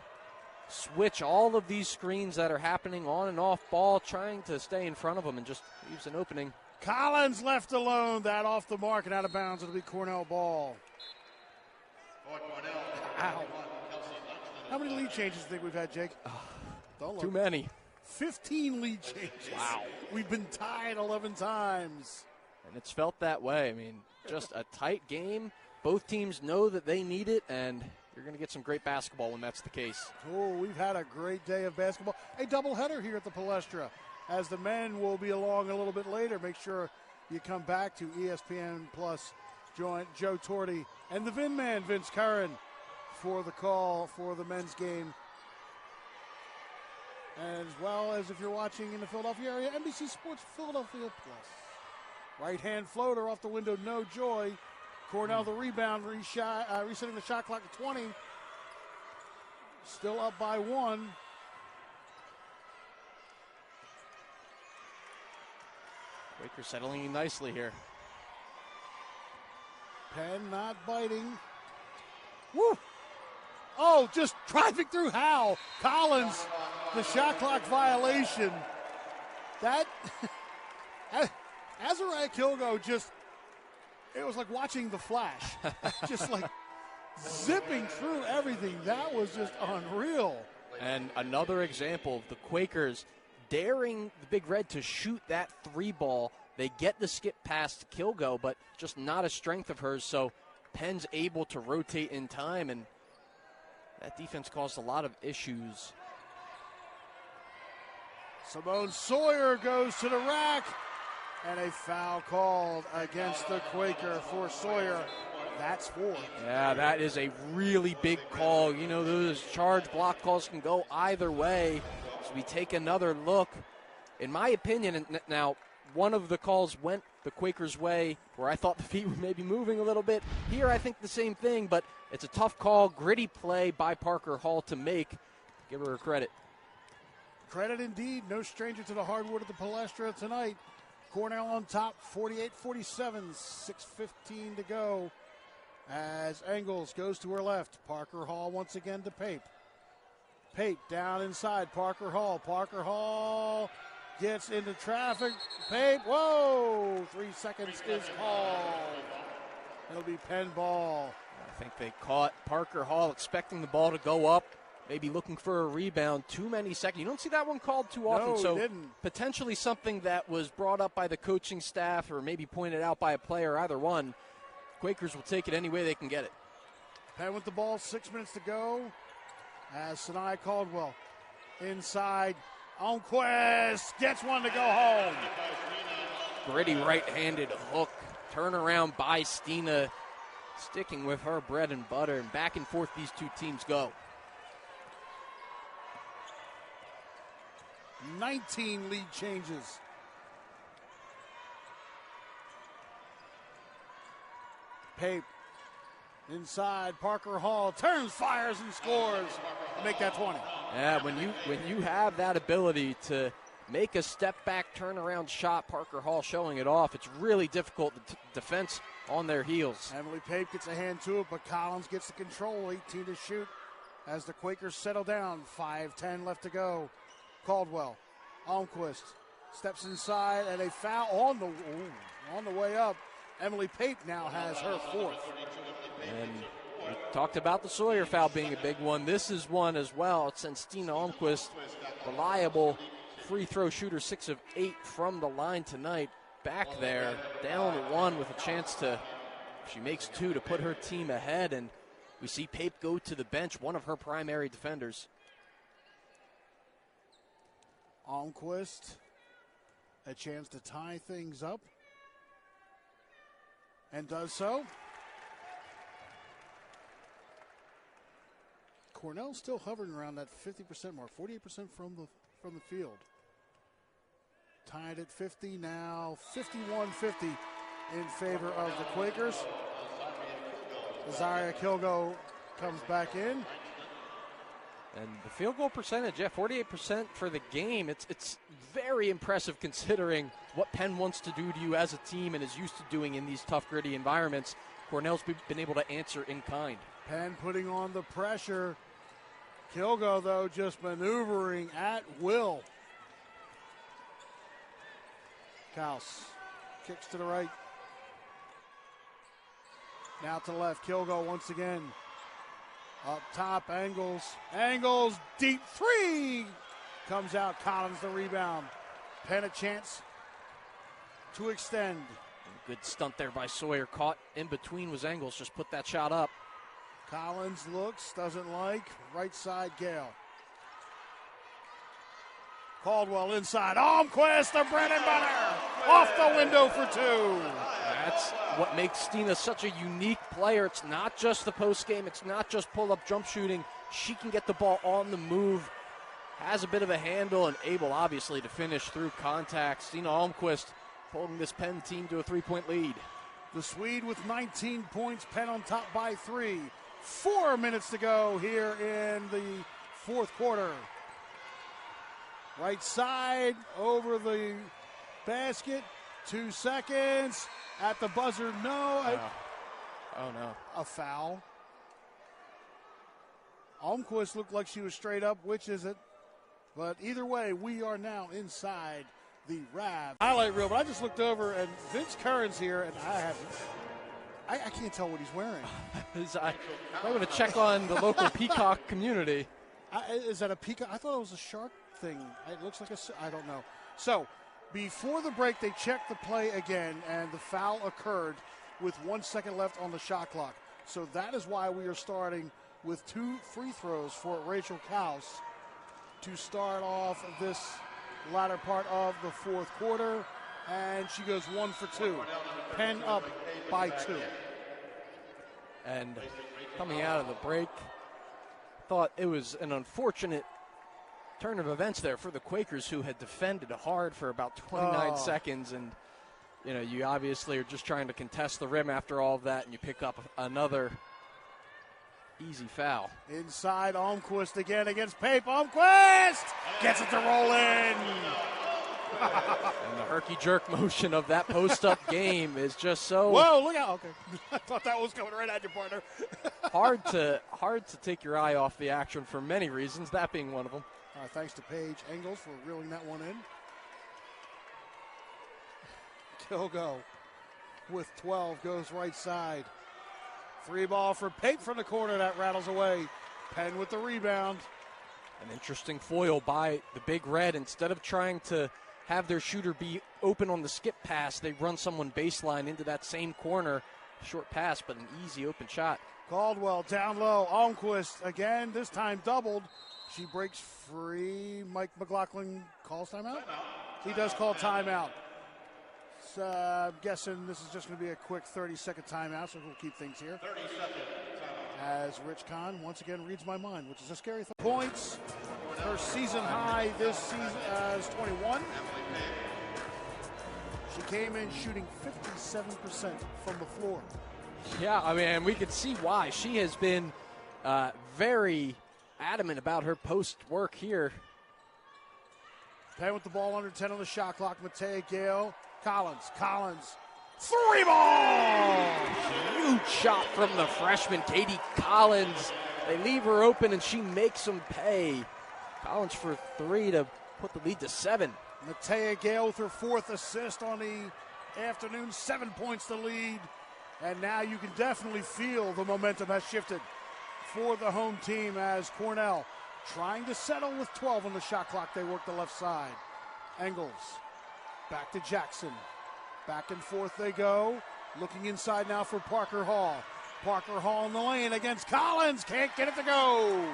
switch all of these screens that are happening on and off ball, trying to stay in front of them and just leaves an opening. Collins left alone. That off the mark and out of bounds. It'll be Cornell ball. Ow. How many lead changes do you think we've had, Jake? Don't look. Too many. 15 lead changes. Wow. We've been tied 11 times. And it's felt that way. I mean, just a tight game. Both teams know that they need it, and you're going to get some great basketball when that's the case. Oh, we've had a great day of basketball. A doubleheader here at the Palestra. As the men will be along a little bit later, make sure you come back to ESPN Plus. Join Joe Torti and the Vin Man, Vince Curran, for the call for the men's game. As well as if you're watching in the Philadelphia area, NBC Sports Philadelphia Plus. Right-hand floater off the window, no joy. Cornell the rebound, resetting the shot clock to 20. Still up by 1. Quakers settling in nicely here. Penn not biting. Woo! Oh, just driving through Howe. Collins, the shot clock violation. That, Azariah Kilgo just, it was like watching The Flash. Just like zipping through everything. That was just unreal. And another example of the Quakers daring the Big Red to shoot that 3 ball. They get the skip past Kilgo, but just not a strength of hers, so Penn's able to rotate in time, and that defense caused a lot of issues. Simone Sawyer goes to the rack, and a foul called against the Quaker for Sawyer. That's 4. Yeah, that is a really big call. You know, those charge block calls can go either way. So we take another look. In my opinion, and now one of the calls went the Quakers' way where I thought the feet were maybe moving a little bit. Here I think the same thing, but it's a tough call, gritty play by Parker Hall to make. Give her credit. Credit indeed. No stranger to the hardwood at the Palestra tonight. Cornell on top, 48-47, 6:15 to go. As Engels goes to her left. Parker Hall once again to Pape. Pape down inside. Parker Hall. Parker Hall gets into traffic. Pape, whoa! 3 seconds is called. It'll be Penn ball. I think they caught Parker Hall expecting the ball to go up, maybe looking for a rebound. Too many seconds. You don't see that one called too often. No, so didn't. Potentially something that was brought up by the coaching staff or maybe pointed out by a player, either one. Quakers will take it any way they can get it. Penn with the ball, 6 minutes to go. As Sinai Caldwell inside. Onquest gets one to go home. Gritty right-handed hook. Turnaround by Stina. Sticking with her bread and butter. And back and forth these two teams go. 19 lead changes. Pape inside. Parker Hall turns, fires, and scores to make that 20. Yeah, when you have that ability to make a step-back turnaround shot, Parker Hall showing it off, it's really difficult. The defense on their heels. Emily Pape gets a hand to it, but Collins gets the control. 18 to shoot as the Quakers settle down. 5:10 left to go. Caldwell, Almquist steps inside, and a foul on the way up. Emily Pape now has her 4th. And we talked about the Sawyer foul being a big one. This is one as well. Since Stina Almquist, reliable free throw shooter, 6 of 8 from the line tonight. Back there, down 1 with a chance to, if she makes 2, to put her team ahead. And we see Pape go to the bench, one of her primary defenders. Almquist, a chance to tie things up. And does so. Cornell still hovering around that 50% mark, 48% from the field. Tied at 50 now, 51-50 in favor of the Quakers. Azaria Kilgo comes back in. And the field goal percentage, 48% for the game. It's very impressive considering what Penn wants to do to you as a team and is used to doing in these tough, gritty environments. Cornell's been able to answer in kind. Penn putting on the pressure. Kilgo, though, just maneuvering at will. Kaus kicks to the right. Now to the left. Kilgo once again. Up top, Angles. Angles, deep three. Comes out, Collins the rebound. Penn a chance to extend. Good stunt there by Sawyer. Caught in between was Angles. Just put that shot up. Collins looks, doesn't like. Right side, Gale. Caldwell inside. Almquist, the bread and butter. Off the window for two. That's what makes Stina such a unique player. It's not just the post game. It's not just pull-up jump shooting. She can get the ball on the move. Has a bit of a handle and able, obviously, to finish through contact. Stina Almquist holding this Penn team to a 3-point lead. The Swede with 19 points. Penn on top by 3. 4 minutes to go here in the fourth quarter. Right side over the basket. 2 seconds. At the buzzer, no. Oh, no. A foul. Almquist looked like she was straight up. Which is it? But either way, we are now inside the Rav highlight reel. But I just looked over, and Vince Curran's here, and I can't tell what he's wearing. I'm going to check on the local peacock community. Is that a peacock? I thought it was a shark thing. It looks like I don't know. So, before the break, they checked the play again, and the foul occurred with 1 second left on the shot clock. So that is why we are starting with 2 free throws for Rachel Kaus to start off this latter part of the fourth quarter. And she goes 1 for 2. Penn up by 2. And coming out of the break, thought it was an unfortunate turn of events there for the Quakers, who had defended hard for about 29 seconds. And, you obviously are just trying to contest the rim after all of that, and you pick up another easy foul. Inside, Almquist again against Pape. Almquist gets it to roll in. And the herky-jerk motion of that post-up game is just so... Whoa, look out. Okay. I thought that was coming right at your partner. hard to take your eye off the action for many reasons, that being one of them. Thanks to Paige Engels for reeling that one in. Kilgo with 12 goes right side. 3 ball for Pape from the corner. That rattles away. Penn with the rebound. An interesting foil by the Big Red. Instead of trying to have their shooter be open on the skip pass, they run someone baseline into that same corner. Short pass, but an easy open shot. Caldwell down low. Almquist again, this time doubled. She breaks free. Mike McLaughlin calls timeout? He does call timeout. So I'm guessing this is just going to be a quick 30-second timeout, so we'll keep things here. 30 seconds. As Rich Kahn once again reads my mind, which is a scary thing. Points. Her season high this season is 21. She came in shooting 57% from the floor. Yeah, I mean, we could see why. She has been very adamant about her post work here. Penn with the ball under 10 on the shot clock. Matea Gale. Collins. 3 ball! Huge shot from the freshman, Katie Collins. They leave her open, and she makes them pay. Collins for 3 to put the lead to 7. Matea Gale with her 4th assist on the afternoon. 7 points to lead. And now you can definitely feel the momentum has shifted for the home team as Cornell trying to settle with 12 on the shot clock. They work the left side. Engels back to Jackson. Back and forth they go. Looking inside now for Parker Hall. Parker Hall in the lane against Collins. Can't get it to go.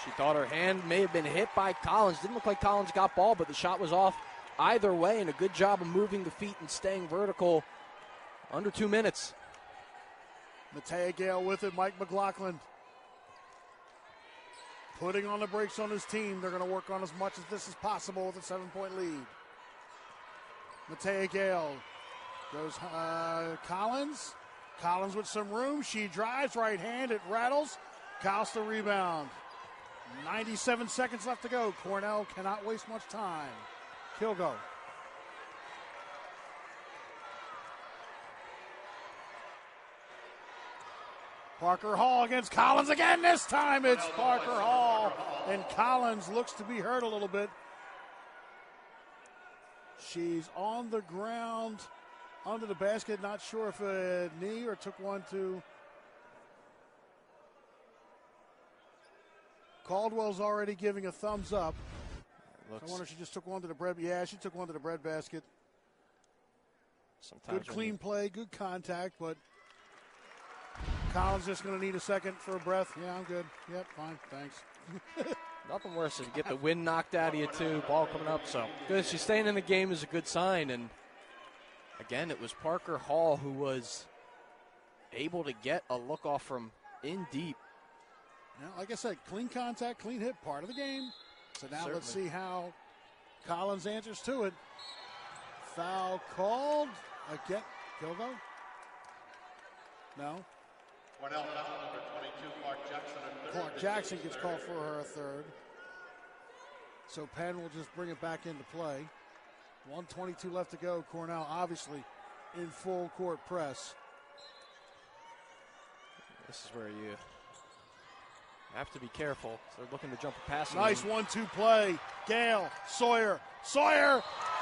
She thought her hand may have been hit by Collins. Didn't look like Collins got ball, but the shot was off either way, and a good job of moving the feet and staying vertical. Under 2 minutes. Matea Gale with it. Mike McLaughlin putting on the brakes on his team. They're going to work on as much as this is possible with a 7-point lead. Matea Gale goes Collins. Collins with some room. She drives right hand. It rattles. Kaus the rebound. 97 seconds left to go. Cornell cannot waste much time. Kilgo. Parker Hall against Collins again. This time it's Parker Hall. And Collins looks to be hurt a little bit. She's on the ground under the basket. Not sure if a knee or took one to. Caldwell's already giving a thumbs up. I wonder if she just took one to the bread. Yeah, she took one to the bread basket. Sometimes good clean play, good contact, but Collins just going to need a second for a breath. Yeah, I'm good. Yep, fine, thanks. Nothing worse than get the wind knocked out of you, too. Ball coming up, so good. She's staying in the game is a good sign. And, again, it was Parker Hall who was able to get a look off from in deep. Now, like I said, clean contact, clean hit, part of the game. So now Certainly. Let's see how Collins answers to it. Foul called. Again, Kilgo? No. Cornell foul number 22, Clark Jackson. Clark Jackson gets called for her third. So Penn will just bring it back into play. 1:22 left to go. Cornell obviously in full court press. This is where you have to be careful. They're looking to jump a pass. Nice 1-2 play. Gale, Sawyer,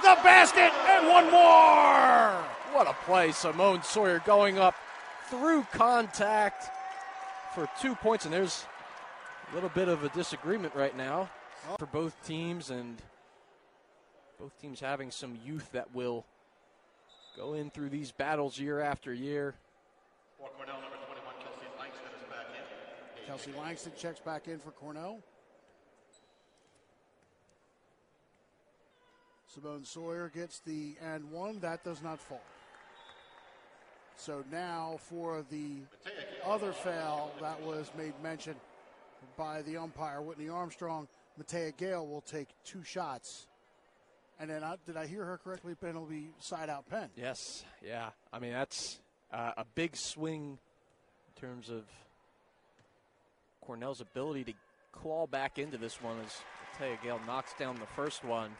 the basket, and one more! What a play. Simone Sawyer going up through contact for 2 points. And there's a little bit of a disagreement right now for both teams. And both teams having some youth that will go in through these battles year after year. For Cornell, number 21, Kelsey Langston is back in. Kelsey Langston checks back in for Cornell. Simone Sawyer gets the and one. That does not fall. So now for the other foul that was made mention by the umpire, Whitney Armstrong, Matea Gale will take 2 shots. And then, did I hear her correctly, Ben? It'll be side-out Penn. Yes, yeah. I mean, that's a big swing in terms of Cornell's ability to claw back into this one as Matea Gale knocks down the first one.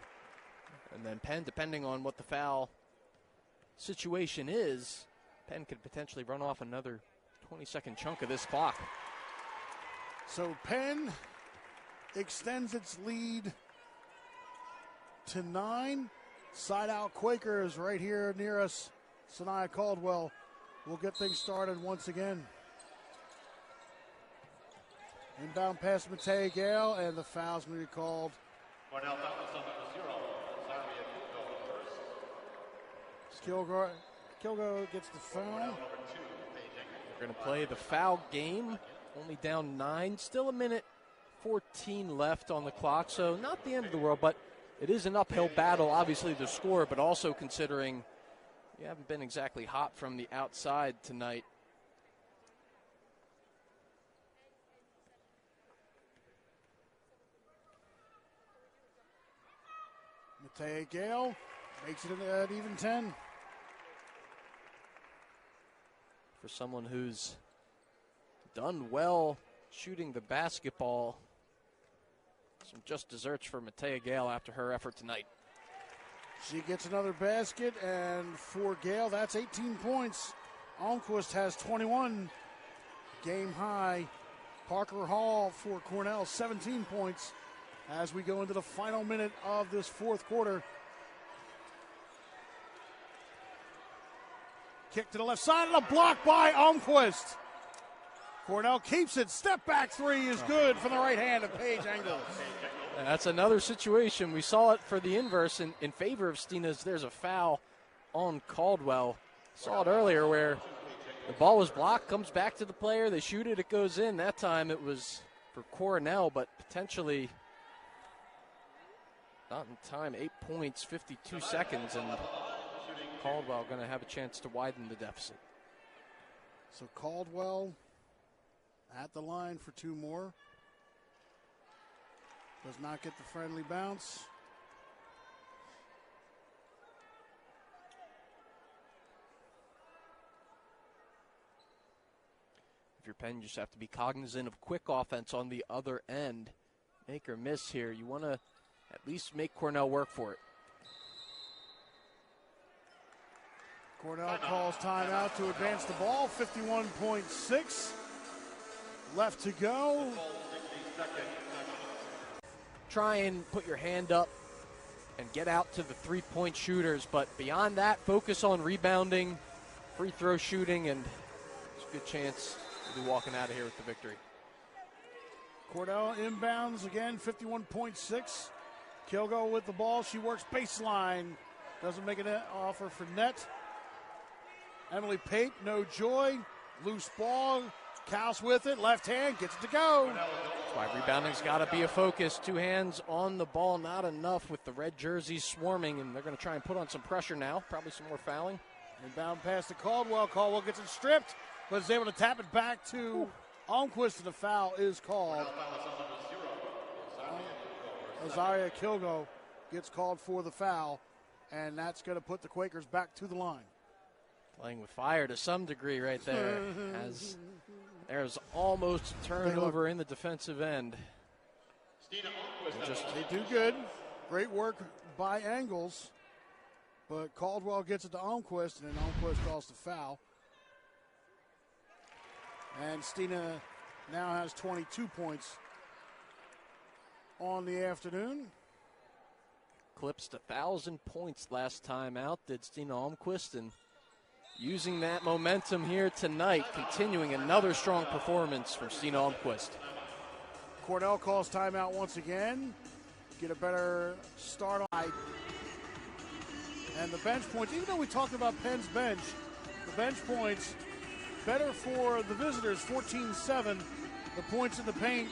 And then Penn, depending on what the foul situation is, Penn could potentially run off another 20-second chunk of this clock. So Penn extends its lead to 9. Side-out Quakers right here near us. Sanaya Caldwell will get things started once again. Inbound pass to Matea Gale, and the foul's going to be called. Cornell foul number 0. Kilgo gets the foul. We're going to play the foul game. Only down 9. Still a minute 14 left on the clock, so not the end of the world, but it is an uphill battle, obviously, to score, but also considering you haven't been exactly hot from the outside tonight. Matea Gale makes it at even 10. For someone who's done well shooting the basketball, some just desserts for Matea Gale after her effort tonight. She gets another basket, and for Gale, that's 18 points. Almquist has 21. Game high. Parker Hall for Cornell, 17 points as we go into the final minute of this fourth quarter. Kick to the left side, and a block by Almquist. Cornell keeps it. Step back three is good from the right hand of Paige Engels. And that's another situation. We saw it for the inverse in favor of Stina's. There's a foul on Caldwell. Saw it earlier where the ball was blocked, comes back to the player. They shoot it, it goes in. That time it was for Cornell, but potentially not in time. 8 points, 52 seconds, and Caldwell going to have a chance to widen the deficit. So Caldwell at the line for 2 more. Does not get the friendly bounce. If you're Penn, you just have to be cognizant of quick offense on the other end. make or miss here. You want to at least make Cornell work for it. Cornell calls timeout to advance the ball. 51.6 left to go. Try and put your hand up and get out to the three-point shooters, but beyond that, focus on rebounding, free throw shooting, and it's a good chance to be walking out of here with the victory. Cornell inbounds again, 51.6. Kilgo with the ball. She works baseline. Doesn't make an offer for net. Emily Pape, no joy. Loose ball. Kaus with it. Left hand. Gets it to go. That's why rebounding's got to be a focus. Two hands on the ball, not enough with the red jerseys swarming, and they're going to try and put on some pressure now. Probably some more fouling. Inbound pass to Caldwell. Caldwell gets it stripped, but is able to tap it back to Almquist, and the foul is called. Azaria Kilgo gets called for the foul, and that's going to put the Quakers back to the line. Playing with fire to some degree right there, as there's almost a turnover in the defensive end. They do good. Great work by Angles, but Caldwell gets it to Almquist, and then Almquist calls the foul. And Stina now has 22 points on the afternoon. Clipsed 1,000 points last time out, did Stina Almquist, and using that momentum here tonight, continuing another strong performance from Stina Almquist. Cornell calls timeout once again. Get a better start on. And the bench points, even though we talked about Penn's bench, the bench points better for the visitors, 14-7. The points in the paint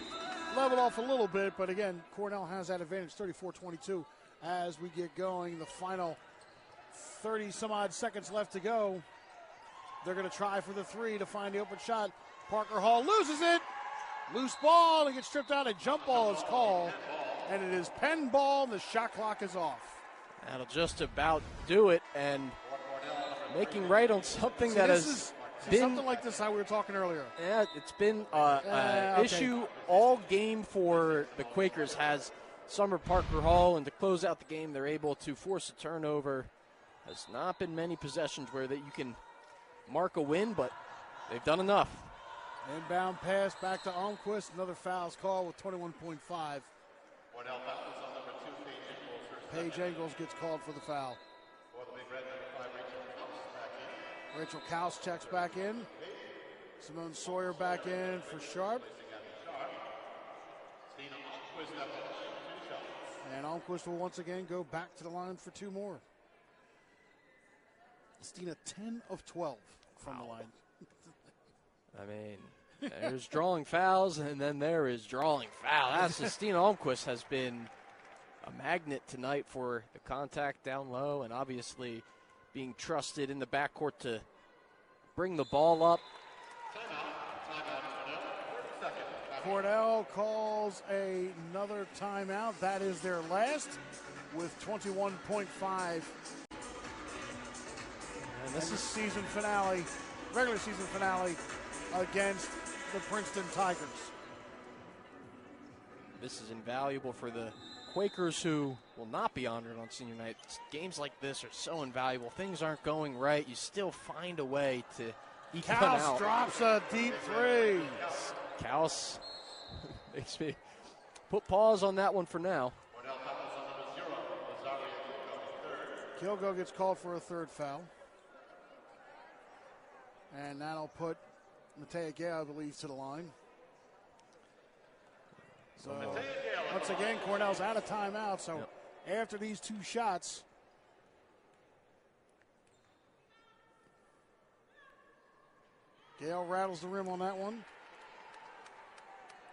leveled off a little bit, but again, Cornell has that advantage, 34-22 as we get going. The final 30-some-odd seconds left to go. They're going to try for the three to find the open shot. Parker Hall loses it. Loose ball, and gets stripped out. A jump ball is called, and it is Penn ball, and the shot clock is off. That'll just about do it, and making right on something that has been something like this how we were talking earlier. Yeah, it's been an issue all game for the Quakers. Has Summer Parker Hall, and to close out the game, they're able to force a turnover. Has not been many possessions where that you can mark a win, but they've done enough. Inbound pass back to Almquist. Another foul's called with 21.5. Paige Engels gets called for the foul. Rachel Kaus checks back in. Simone Sawyer back in for Sharp. And Almquist will once again go back to the line for two more. Stina 10 of 12 from the line. I mean, there's drawing fouls, and then there is drawing fouls. Stina Almquist has been a magnet tonight for the contact down low, and obviously being trusted in the backcourt to bring the ball up. Cornell calls another timeout. That is their last with 21.5. And this is season finale, regular season finale against the Princeton Tigers. This is invaluable for the Quakers, who will not be honored on senior night. Games like this are so invaluable. Things aren't going right. You still find a way to eke them out. Kaus drops a deep three. Kaus makes me put pause on that one for now. Kilgo gets called for a third foul. And that'll put Matea Gale, I believe, to the line. So, once again, Cornell's out of timeout. So, after these two shots, Gale rattles the rim on that one.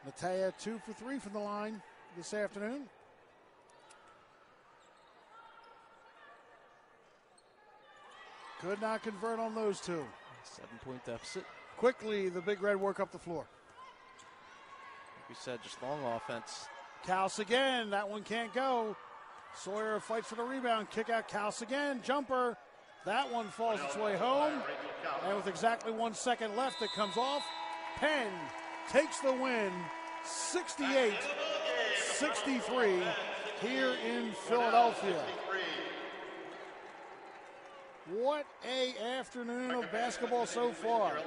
Matea 2 for 3 from the line this afternoon. Could not convert on those two. 7-point deficit. Quickly, the Big Red work up the floor. Like we said, just long offense. Kaus again. That one can't go. Sawyer fights for the rebound. Kick out Kaus again. Jumper. That one falls its way home. And with exactly 1 second left, it comes off. Penn takes the win 68-63 here in Philadelphia. What a afternoon of basketball so far.